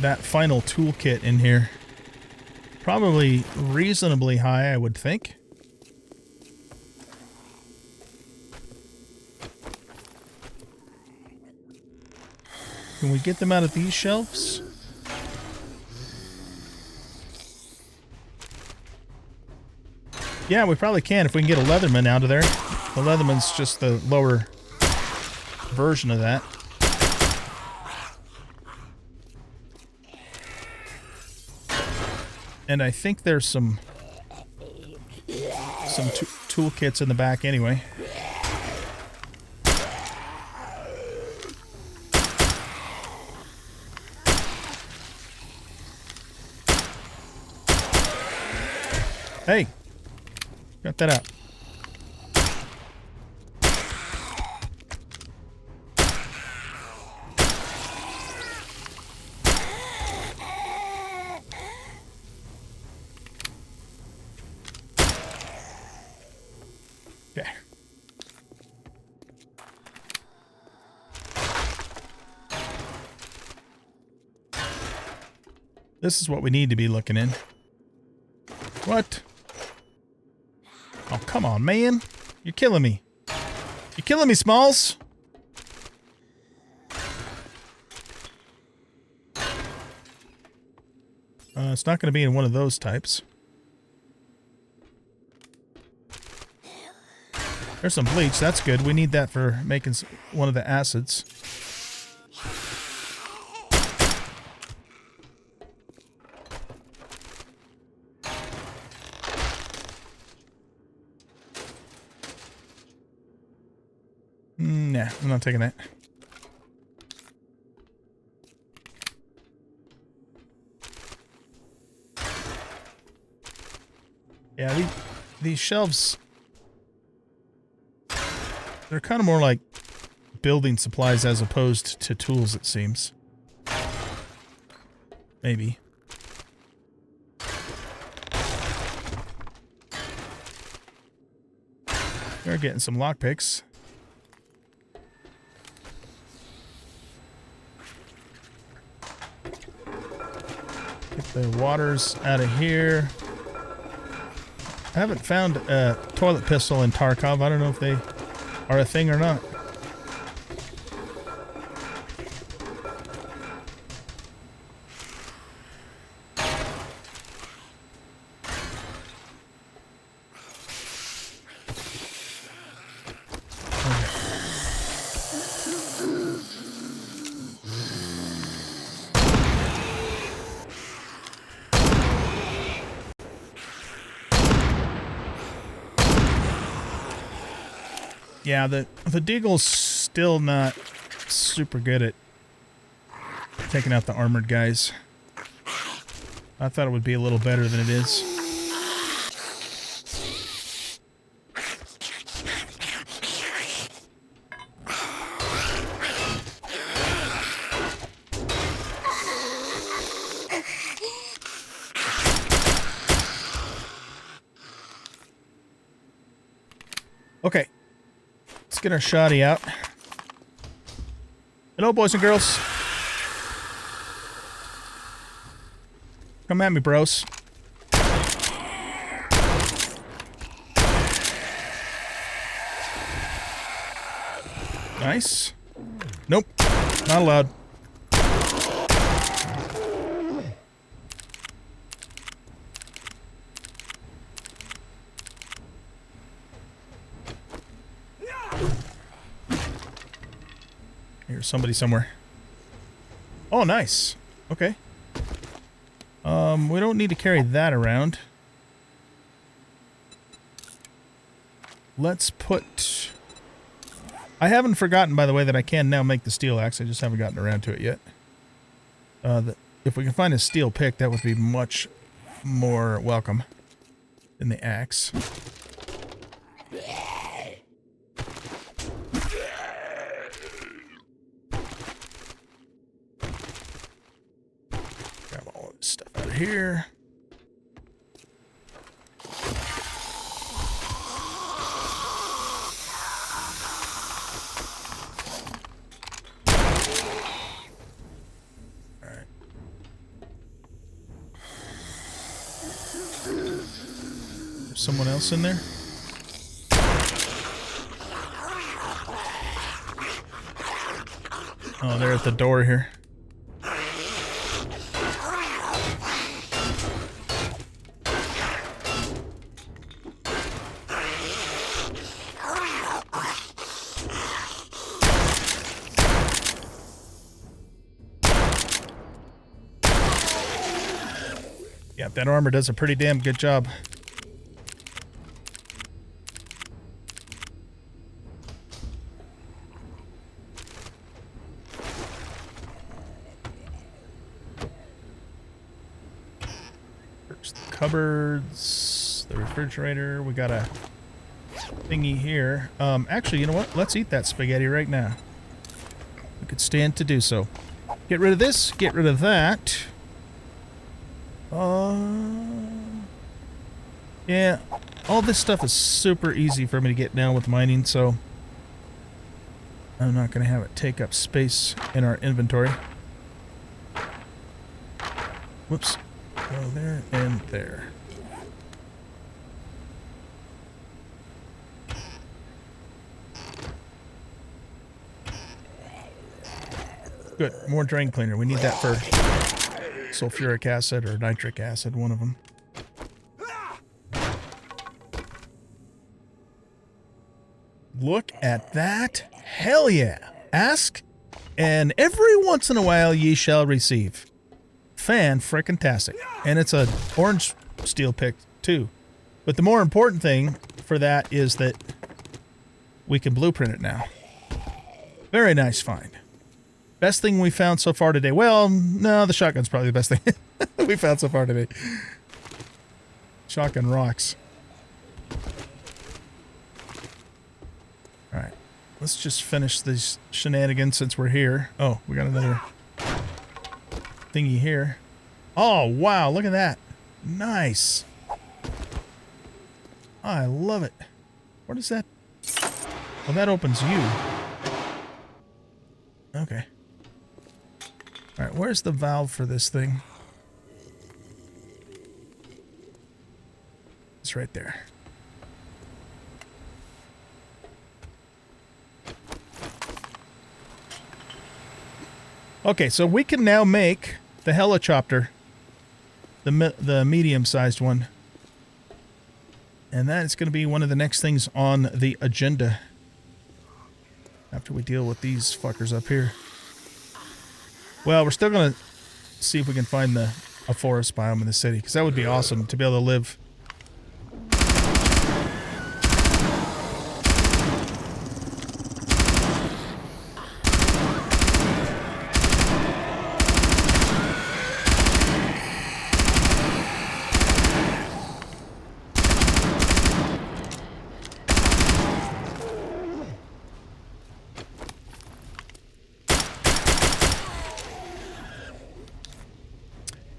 that final toolkit in here. Probably reasonably high, I would think. Can we get them out of these shelves? Yeah, we probably can if we can get a Leatherman out of there. The Leatherman's just the lower version of that. And I think there's some toolkits in the back anyway. Hey, got that out. Okay. This is what we need to be looking in. What? Oh, come on, man. You're killing me. You're killing me, Smalls. It's not going to be in one of those types. There's some bleach. That's good. We need that for making one of the acids. Nah, I'm not taking that. Yeah, these shelves, they're kind of more like building supplies as opposed to tools, it seems. Maybe. We're getting some lockpicks. Get the waters out of here. I haven't found a toilet pistol in Tarkov. I don't know if they are a thing or not. Yeah, the Deagle's still not super good at taking out the armored guys. I thought it would be a little better than it is. Okay. Let's get our shoddy out. Hello, boys and girls. Come at me, bros. Nice. Nope. Not allowed. Here's somebody somewhere. Oh, nice. Okay. We don't need to carry that around. Let's put... I haven't forgotten, by the way, that I can now make the steel axe. I just haven't gotten around to it yet. If we can find a steel pick, that would be much more welcome than the axe. Grab all of this stuff out of here. Someone else in there? Oh, they're at the door here. Yeah, that armor does a pretty damn good job. Cupboards, the refrigerator, we got a thingy here. Actually, you know what? Let's eat that spaghetti right now. We could stand to do so. Get rid of this, get rid of that. Yeah, all this stuff is super easy for me to get down with mining, so I'm not going to have it take up space in our inventory. Whoops. Go there and there. Good. More drain cleaner. We need that for sulfuric acid or nitric acid, one of them. Look at that. Hell yeah. Ask, and every once in a while ye shall receive. Fan-frickin-tastic. And it's a orange steel pick, too. But the more important thing for that is that we can blueprint it now. Very nice find. Best thing we found so far today. Well, no, the shotgun's probably the best thing we found so far today. Shotgun rocks. Alright. Let's just finish these shenanigans since we're here. Oh, we got another thingy here. Oh, wow, look at that. Nice. I love it. What is that? Well, that opens you. Okay. Alright, where's the valve for this thing? It's right there. Okay, so we can now make the helicopter, the medium-sized one. And that is going to be one of the next things on the agenda. After we deal with these fuckers up here. Well, we're still going to see if we can find a forest biome in the city. Because that would be awesome to be able to live.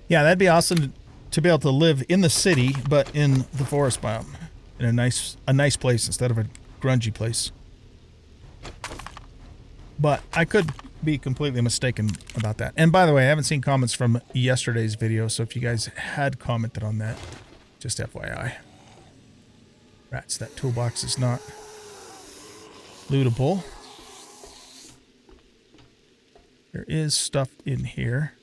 Yeah, that'd be awesome to be able to live in the city, but in the forest biome, in a nice place instead of a grungy place. But I could be completely mistaken about that. And by the way, I haven't seen comments from yesterday's video, so if you guys had commented on that, just FYI. Rats, that toolbox is not lootable. There is stuff in here.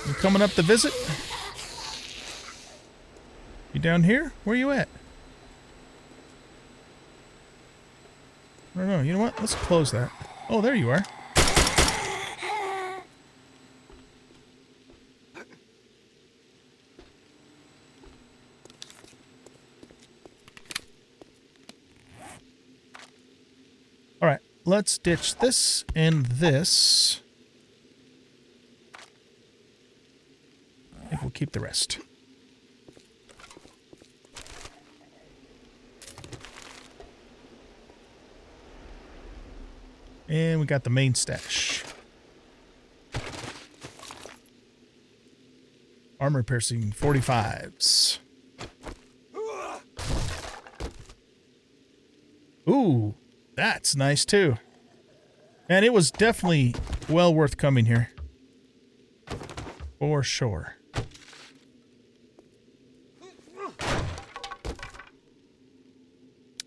You coming up to visit? You down here? Where you at? I don't know. You know what? Let's close that. Oh, there you are. All right. Let's ditch this and this. I think we'll keep the rest. And we got the main stash. Armor piercing 45s. Ooh, that's nice too. And it was definitely well worth coming here. For sure.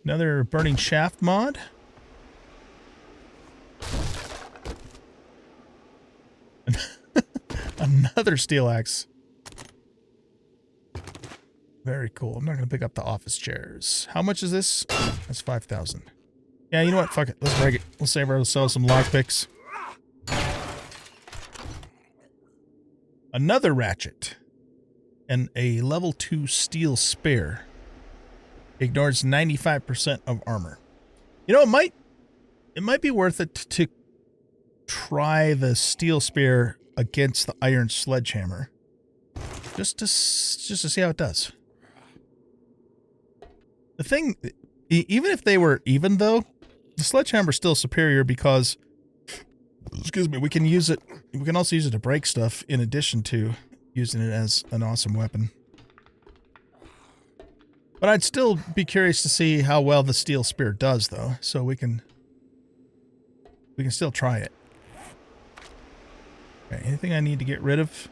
Another burning shaft mod. Another steel axe. Very cool. I'm not going to pick up the office chairs. How much is this? That's 5,000. Yeah, you know what? Fuck it. Let's break it. We'll save ourselves some lockpicks. Another ratchet. And a level 2 steel spear. Ignores 95% of armor. You know, it might be worth it to try the steel spear against the iron sledgehammer, just to see how it does. The thing, even if they were even though, the sledgehammer is still superior because, excuse me, we can use it. We can also use it to break stuff in addition to using it as an awesome weapon. But I'd still be curious to see how well the steel spear does, though. So we can still try it. Okay, anything I need to get rid of?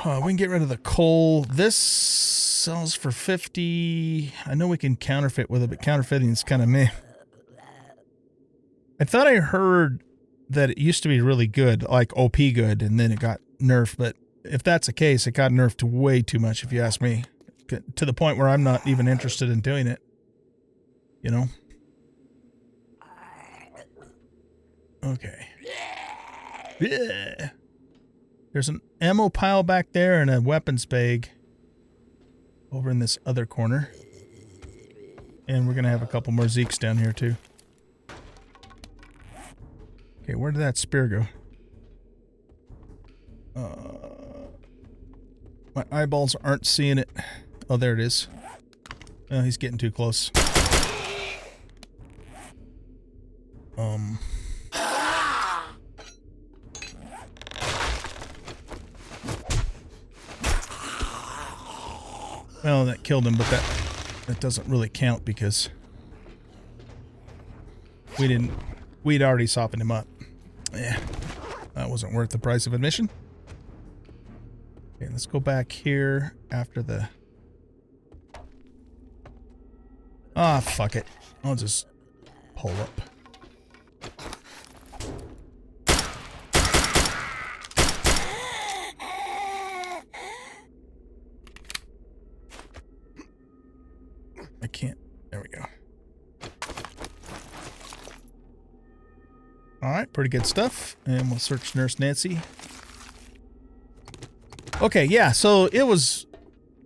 We can get rid of the coal. This sells for 50. I know we can counterfeit with it, but counterfeiting is kind of meh. I thought I heard that it used to be really good, like OP good, and then it got nerfed. But if that's the case, it got nerfed way too much, if you ask me. To the point where I'm not even interested in doing it. You know? Okay. Yeah. There's an ammo pile back there and a weapons bag over in this other corner. And we're going to have a couple more Zeeks down here too. Okay, where did that spear go? My eyeballs aren't seeing it. Oh, there it is. Oh, he's getting too close. Well, that killed him, but that doesn't really count because we'd already softened him up. Yeah, that wasn't worth the price of admission. Okay, let's go back here after the... Ah, fuck it. I'll just pull up. I can't. There we go. Alright, pretty good stuff. And we'll search Nurse Nancy. Okay, yeah, so it was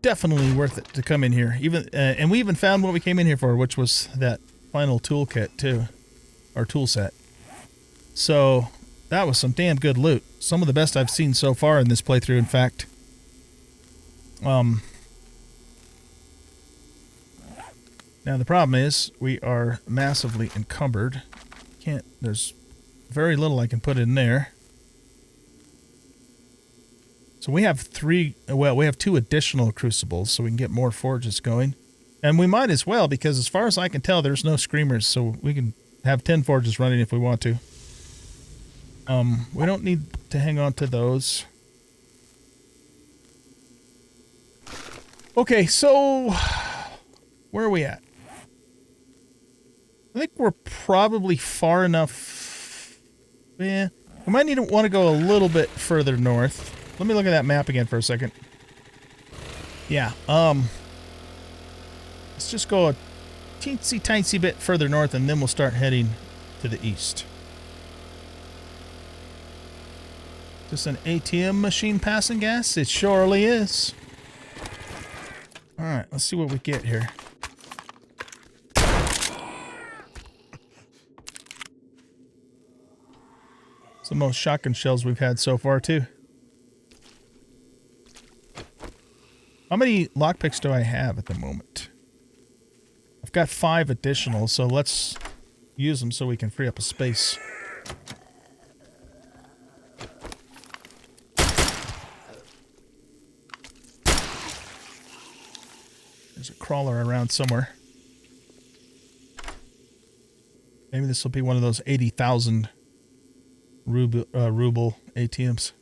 definitely worth it to come in here. Even and we even found what we came in here for, which was that final toolkit too. Or tool set. So that was some damn good loot. Some of the best I've seen so far in this playthrough, in fact. Now the problem is we are massively encumbered. There's very little I can put in there. So we have we have 2 additional crucibles, so we can get more forges going. And we might as well, because as far as I can tell, there's no screamers, so we can have 10 forges running if we want to. We don't need to hang on to those. Okay, so where are we at? I think we're probably far enough. Yeah, we might want to go a little bit further north. Let me look at that map again for a second. Yeah, let's just go a teensy bit further north, and then we'll start heading to the east. Just an ATM machine passing gas? It surely is. Alright, let's see what we get here. It's the most shotgun shells we've had so far, too. How many lockpicks do I have at the moment? I've got 5 additional, so let's use them so we can free up a space. There's a crawler around somewhere. Maybe this will be one of those 80,000 ruble ATMs.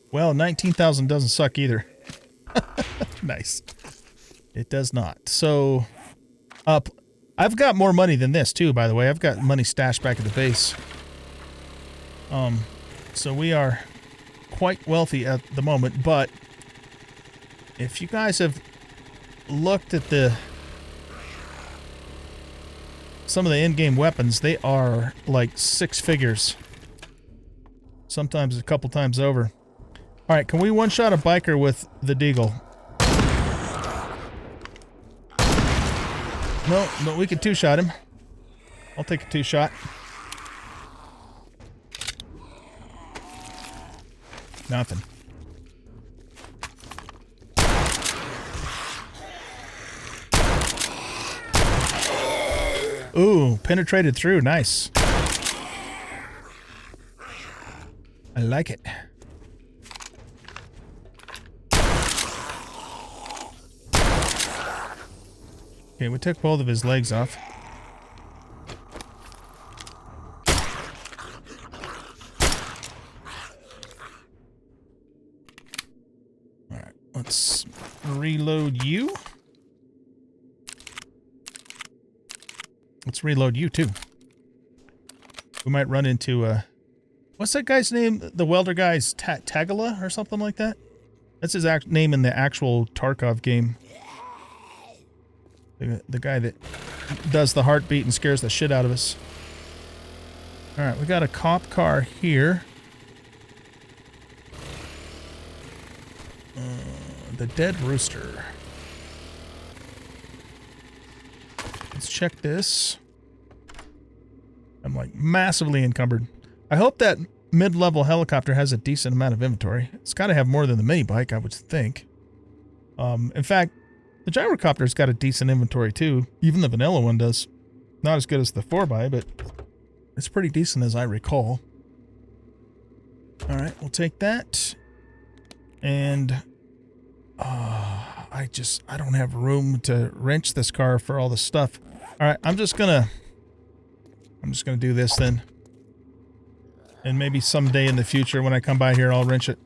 Well, 19,000 doesn't suck either. Nice. It does not. So, I've got more money than this too, by the way. I've got money stashed back at the base. So we are quite wealthy at the moment, but if you guys have looked at some of the in-game weapons, they are like 6 figures. Sometimes a couple times over. Alright, can we one-shot a biker with the deagle? No, but we could 2-shot him. I'll take a 2-shot. Nothing. Ooh, penetrated through. Nice. I like it. Okay, we took both of his legs off. Alright, let's reload you. Let's reload you too. We might run into, what's that guy's name? The welder guy's Tagala or something like that? That's his name in the actual Tarkov game. The guy that does the heartbeat and scares the shit out of us. Alright, we got a cop car here. The Dead Rooster. Let's check this. I'm like massively encumbered. I hope that mid-level helicopter has a decent amount of inventory. It's got to have more than the mini bike, I would think. In fact, the gyrocopter's got a decent inventory too. Even the vanilla one does. Not as good as the 4x, but it's pretty decent as I recall. Alright, we'll take that. And I don't have room to wrench this car for all the stuff. Alright, I'm just gonna do this then. And maybe someday in the future when I come by here I'll wrench it.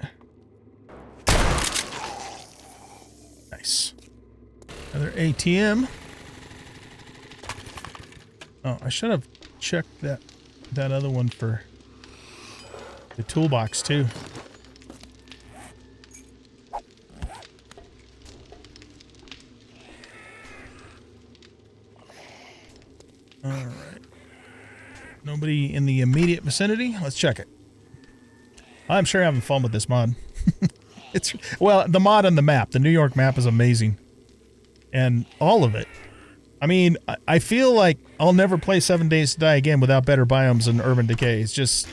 Nice. Another ATM. Oh, I should have checked that other one for the toolbox too. Alright. Nobody in the immediate vicinity? Let's check it. I'm sure having fun with this mod. Well, the mod on the map. The New York map is amazing. And all of it. I mean, I feel like I'll never play 7 Days to Die again without better biomes and Urban Decay. It just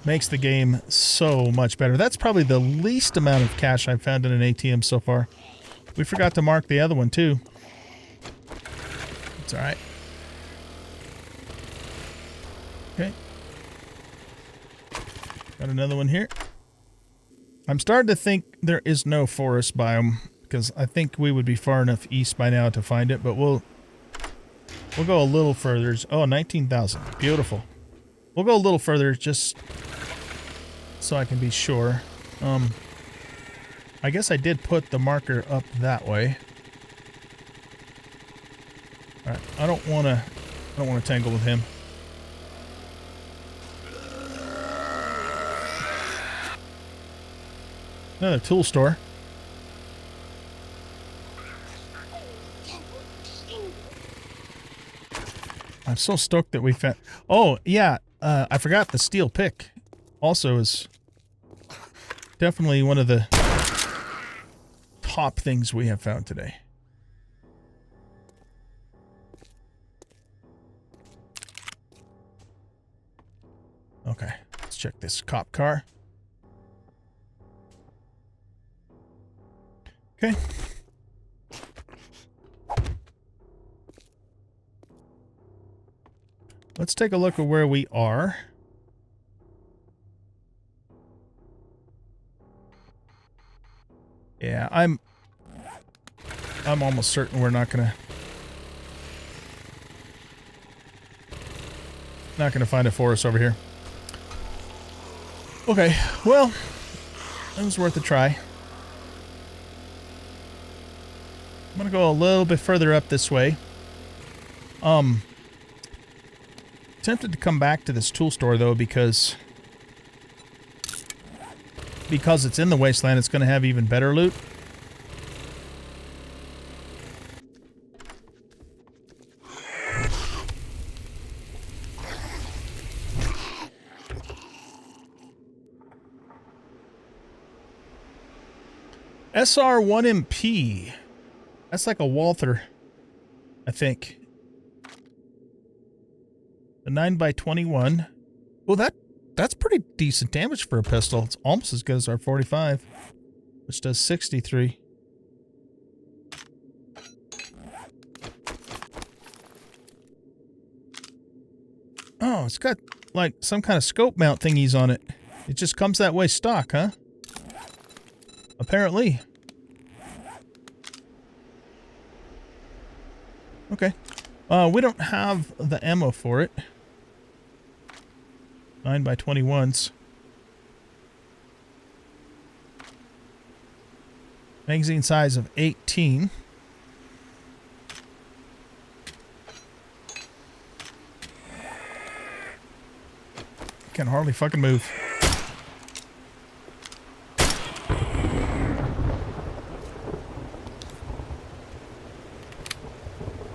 makes the game so much better. That's probably the least amount of cash I've found in an ATM so far. We forgot to mark the other one too. It's alright. Okay. Got another one here. I'm starting to think there is no forest biome, because I think we would be far enough east by now to find it, but we'll go a little further. Oh, 19,000. Beautiful. We'll go a little further just so I can be sure. I guess I did put the marker up that way. All right, I don't want to tangle with him. Another tool store. I'm so stoked that we found... Oh, yeah, I forgot the steel pick also is definitely one of the top things we have found today. Okay, let's check this cop car. Okay. Let's take a look at where we are. Yeah, I'm almost certain we're not gonna find a forest over here. Okay, well, it was worth a try. I'm gonna go a little bit further up this way. Tempted to come back to this tool store though, because it's in the wasteland, it's gonna have even better loot. SR1MP. That's like a Walther, I think. The 9x21. Well, that's pretty decent damage for a pistol. It's almost as good as our 45, which does 63. Oh, it's got like some kind of scope mount thingies on it. It just comes that way stock, huh? Apparently. Okay. We don't have the ammo for it. 9x21s. Magazine size of 18. Can hardly fucking move.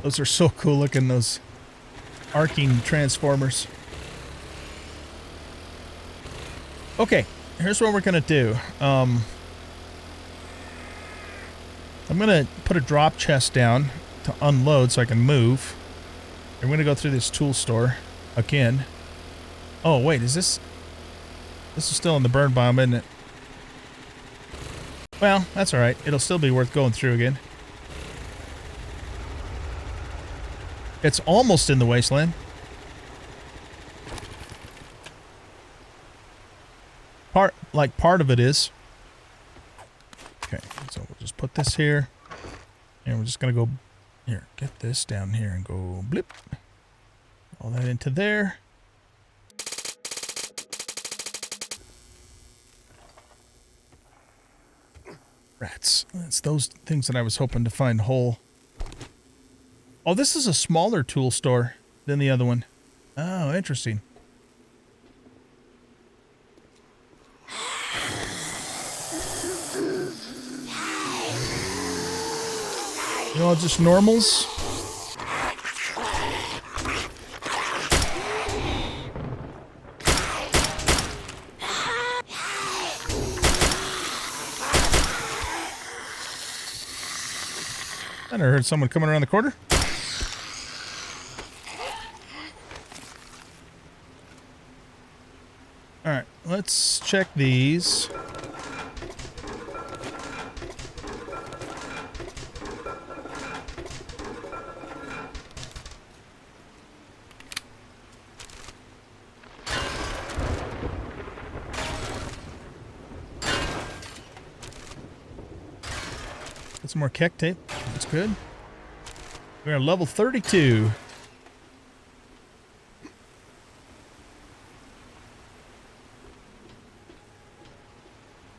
Those are so cool looking, those arcing transformers. Okay, here's what we're gonna do. I'm gonna put a drop chest down to unload so I can move. I'm gonna go through this tool store again. Oh wait, is this is still in the burn biome, isn't it? Well, that's alright. It'll still be worth going through again. It's almost in the wasteland. Part of it is. Okay, so we'll just put this here. And we're just gonna go here, get this down here and go blip. All that into there. Rats. That's those things that I was hoping to find whole. Oh, this is a smaller tool store than the other one. Oh, interesting. You know, just normals. I never heard someone coming around the corner. Alright, let's check these. Some more Keck tape. That's good. We're at level 32.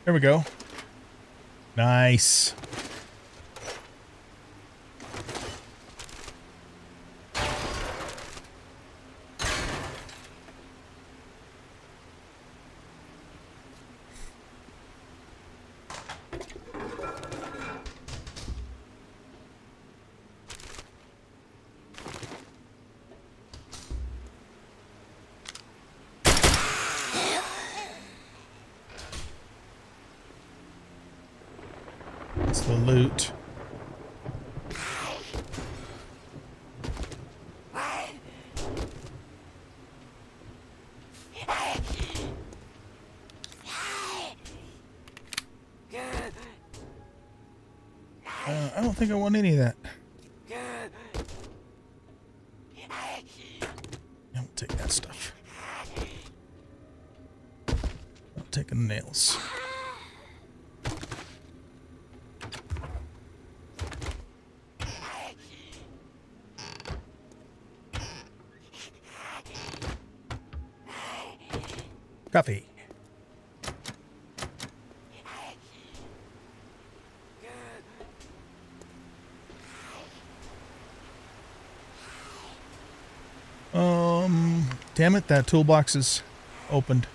There we go. Nice. That's the loot. I don't think I want any of that. Don't take that stuff. I'm taking the nails. Coffee. Damn it, that toolbox is opened.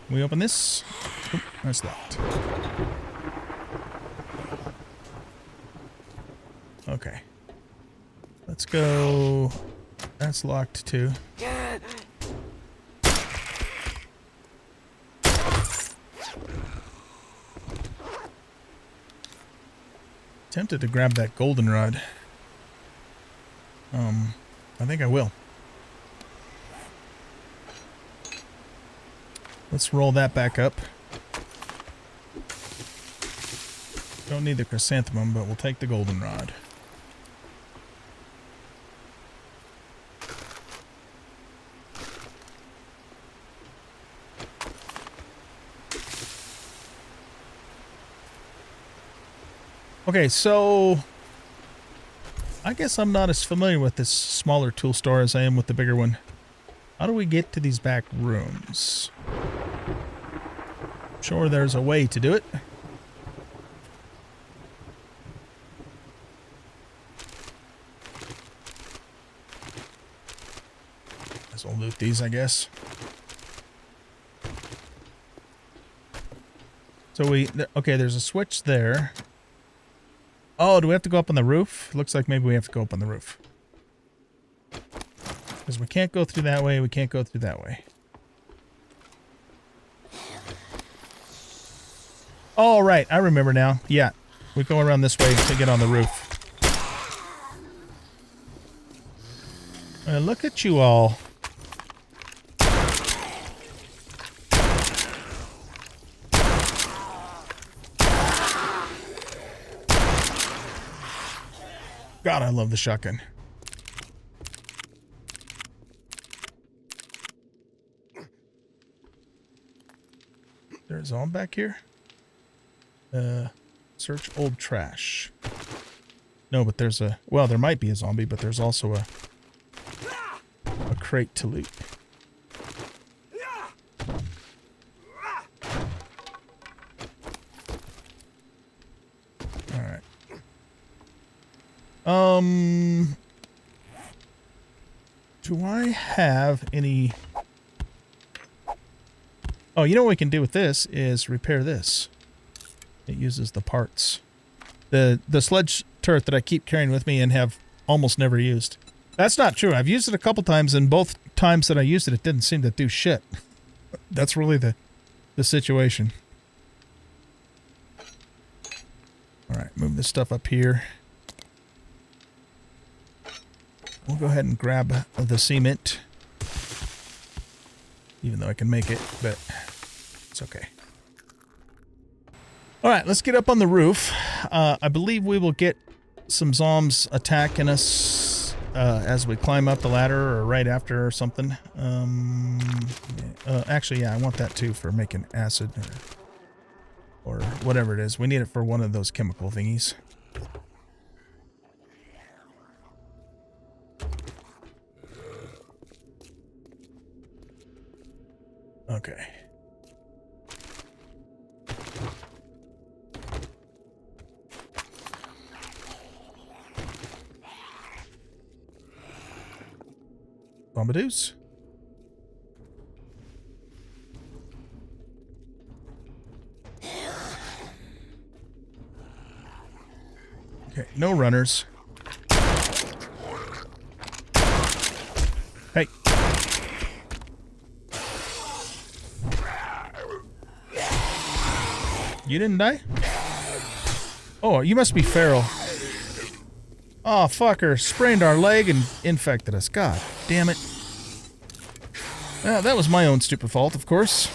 Can we open this? Oh, that's locked. Okay. Let's go. That's locked too. Tempted to grab that goldenrod. I think I will. Let's roll that back up. Don't need the chrysanthemum, but we'll take the goldenrod. Okay, so I guess I'm not as familiar with this smaller tool store as I am with the bigger one. How do we get to these back rooms? I'm sure there's a way to do it. Guess we'll loot these, I guess. So okay, there's a switch there. Oh, do we have to go up on the roof? Looks like maybe we have to go up on the roof. Because we can't go through that way, we can't go through that way. Oh, right, I remember now. Yeah, we go around this way to get on the roof. Look at you all. God, I love the shotgun. There's all back here. Search old trash. No, but there's a... Well, there might be a zombie, but there's also a crate to loot. Alright. Do I have any... Oh, you know what we can do with this is repair this. It uses the parts. The sledge turret that I keep carrying with me and have almost never used. That's not true. I've used it a couple times, and both times that I used it, it didn't seem to do shit. That's really the situation. Alright, move this stuff up here. We'll go ahead and grab the cement. Even though I can make it, but it's okay. Alright, let's get up on the roof. I believe we will get some zombies attacking us as we climb up the ladder or right after or something. Actually, yeah, I want that too for making acid. Or whatever it is. We need it for one of those chemical thingies. Okay. Bombadoos. Okay, no runners. Hey. You didn't die? Oh, you must be feral. Oh, fucker. Sprained our leg and infected us. God damn it. Well, that was my own stupid fault, of course.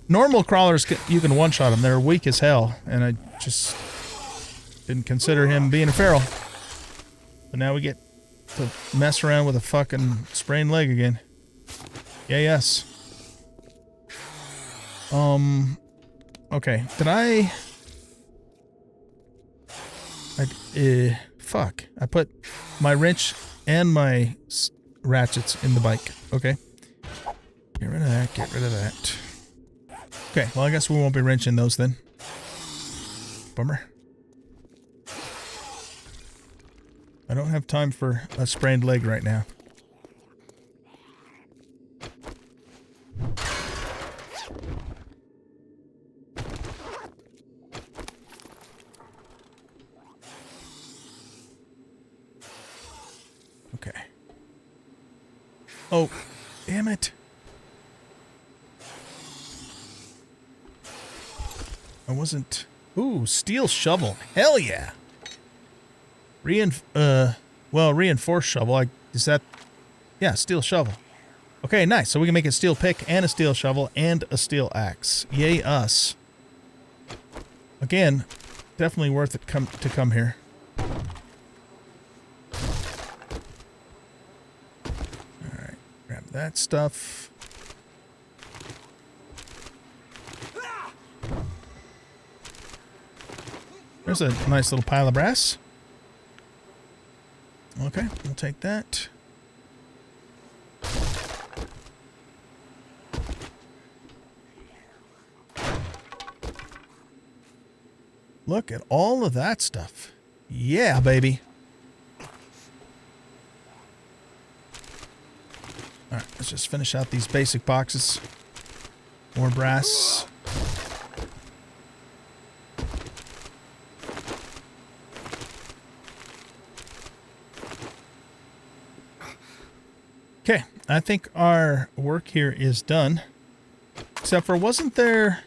Normal crawlers, you can one-shot them. They're weak as hell. And I just didn't consider him being a feral. But now we get to mess around with a fucking sprained leg again. Yeah, yes. Okay. Did I... fuck. I put my wrench and my ratchets in the bike. Okay. Get rid of that. Get rid of that. Okay. Well, I guess we won't be wrenching those then. Bummer. I don't have time for a sprained leg right now. Okay. Oh, damn it. I wasn't... Ooh, steel shovel. Hell yeah. Reinforced shovel. Is that... Yeah, steel shovel. Okay, nice. So we can make a steel pick and a steel shovel and a steel axe. Yay us. Again, definitely worth it to come here. Alright, grab that stuff. There's a nice little pile of brass. Okay, we'll take that. Look at all of that stuff. Yeah, baby. Alright, let's just finish out these basic boxes. More brass. Okay, I think our work here is done. Except for, wasn't there...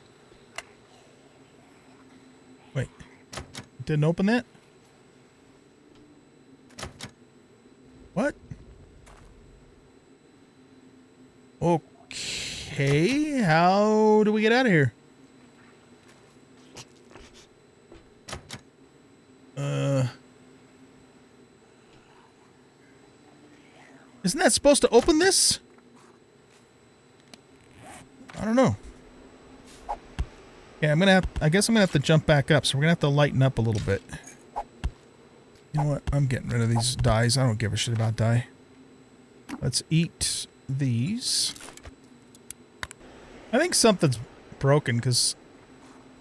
Wait, didn't open that? What? Okay, how do we get out of here? Isn't that supposed to open this? I don't know. Yeah, I guess I'm gonna have to jump back up, so we're gonna have to lighten up a little bit. You know what? I'm getting rid of these dyes. I don't give a shit about dye. Let's eat these. I think something's broken, because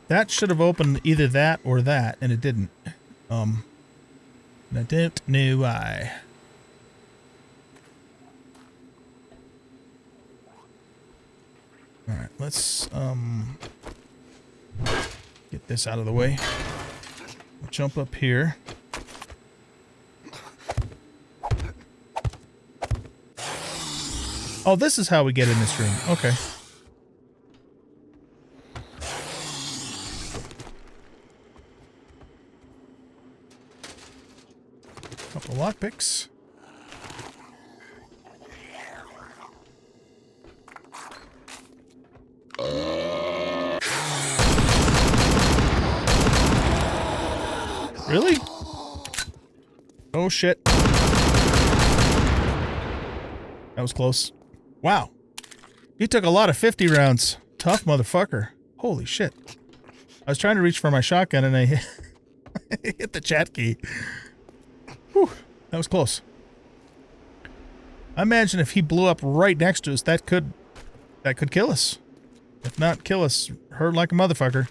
that should have opened either that or that, and it didn't. And I don't know why. Alright, let's get this out of the way. We'll jump up here. Oh, this is how we get in this room. Okay. Couple lockpicks. Really? Oh shit. That was close. Wow. He took a lot of 50 rounds. Tough motherfucker. Holy shit. I was trying to reach for my shotgun and I hit the chat key. Whew, that was close. I imagine if he blew up right next to us, that could kill us. If not kill us, hurt like a motherfucker.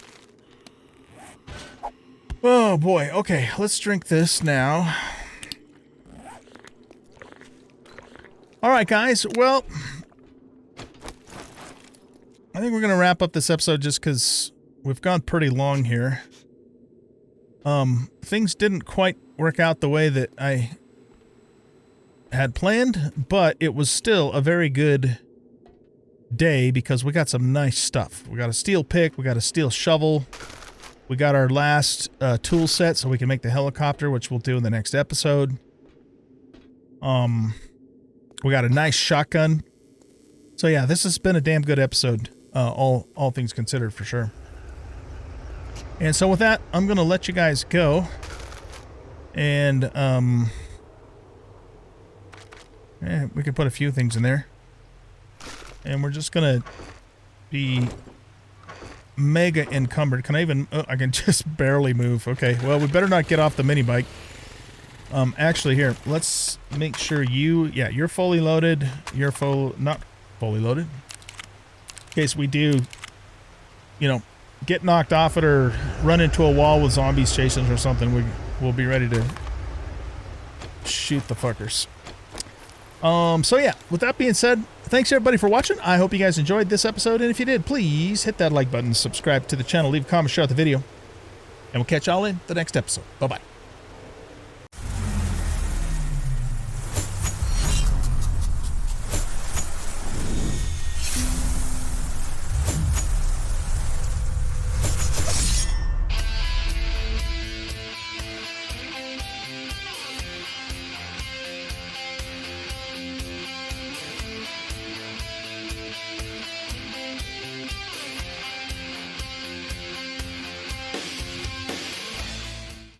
Oh boy, okay, let's drink this now. Alright guys, well, I think we're gonna wrap up this episode just because we've gone pretty long here. Things didn't quite work out the way that I had planned, but it was still a very good day because we got some nice stuff. We got a steel pick, we got a steel shovel, we got our last tool set so we can make the helicopter, which we'll do in the next episode. We got a nice shotgun. So yeah, this has been a damn good episode, all things considered for sure. And so with that, I'm gonna let you guys go. And we can put a few things in there. And we're just gonna be mega encumbered. Can I even... Oh, I can just barely move. Okay, well, we better not get off the mini bike. Actually, here, let's make sure you... Yeah, you're fully loaded. You're not fully loaded. In case we do, you know, get knocked off it or run into a wall with zombies chasing us or something, we'll be ready to shoot the fuckers. So yeah, with that being said, thanks everybody for watching. I hope you guys enjoyed this episode, and if you did, please hit that like button, subscribe to the channel, leave a comment, share out the video, and we'll catch y'all in the next episode. Bye-bye.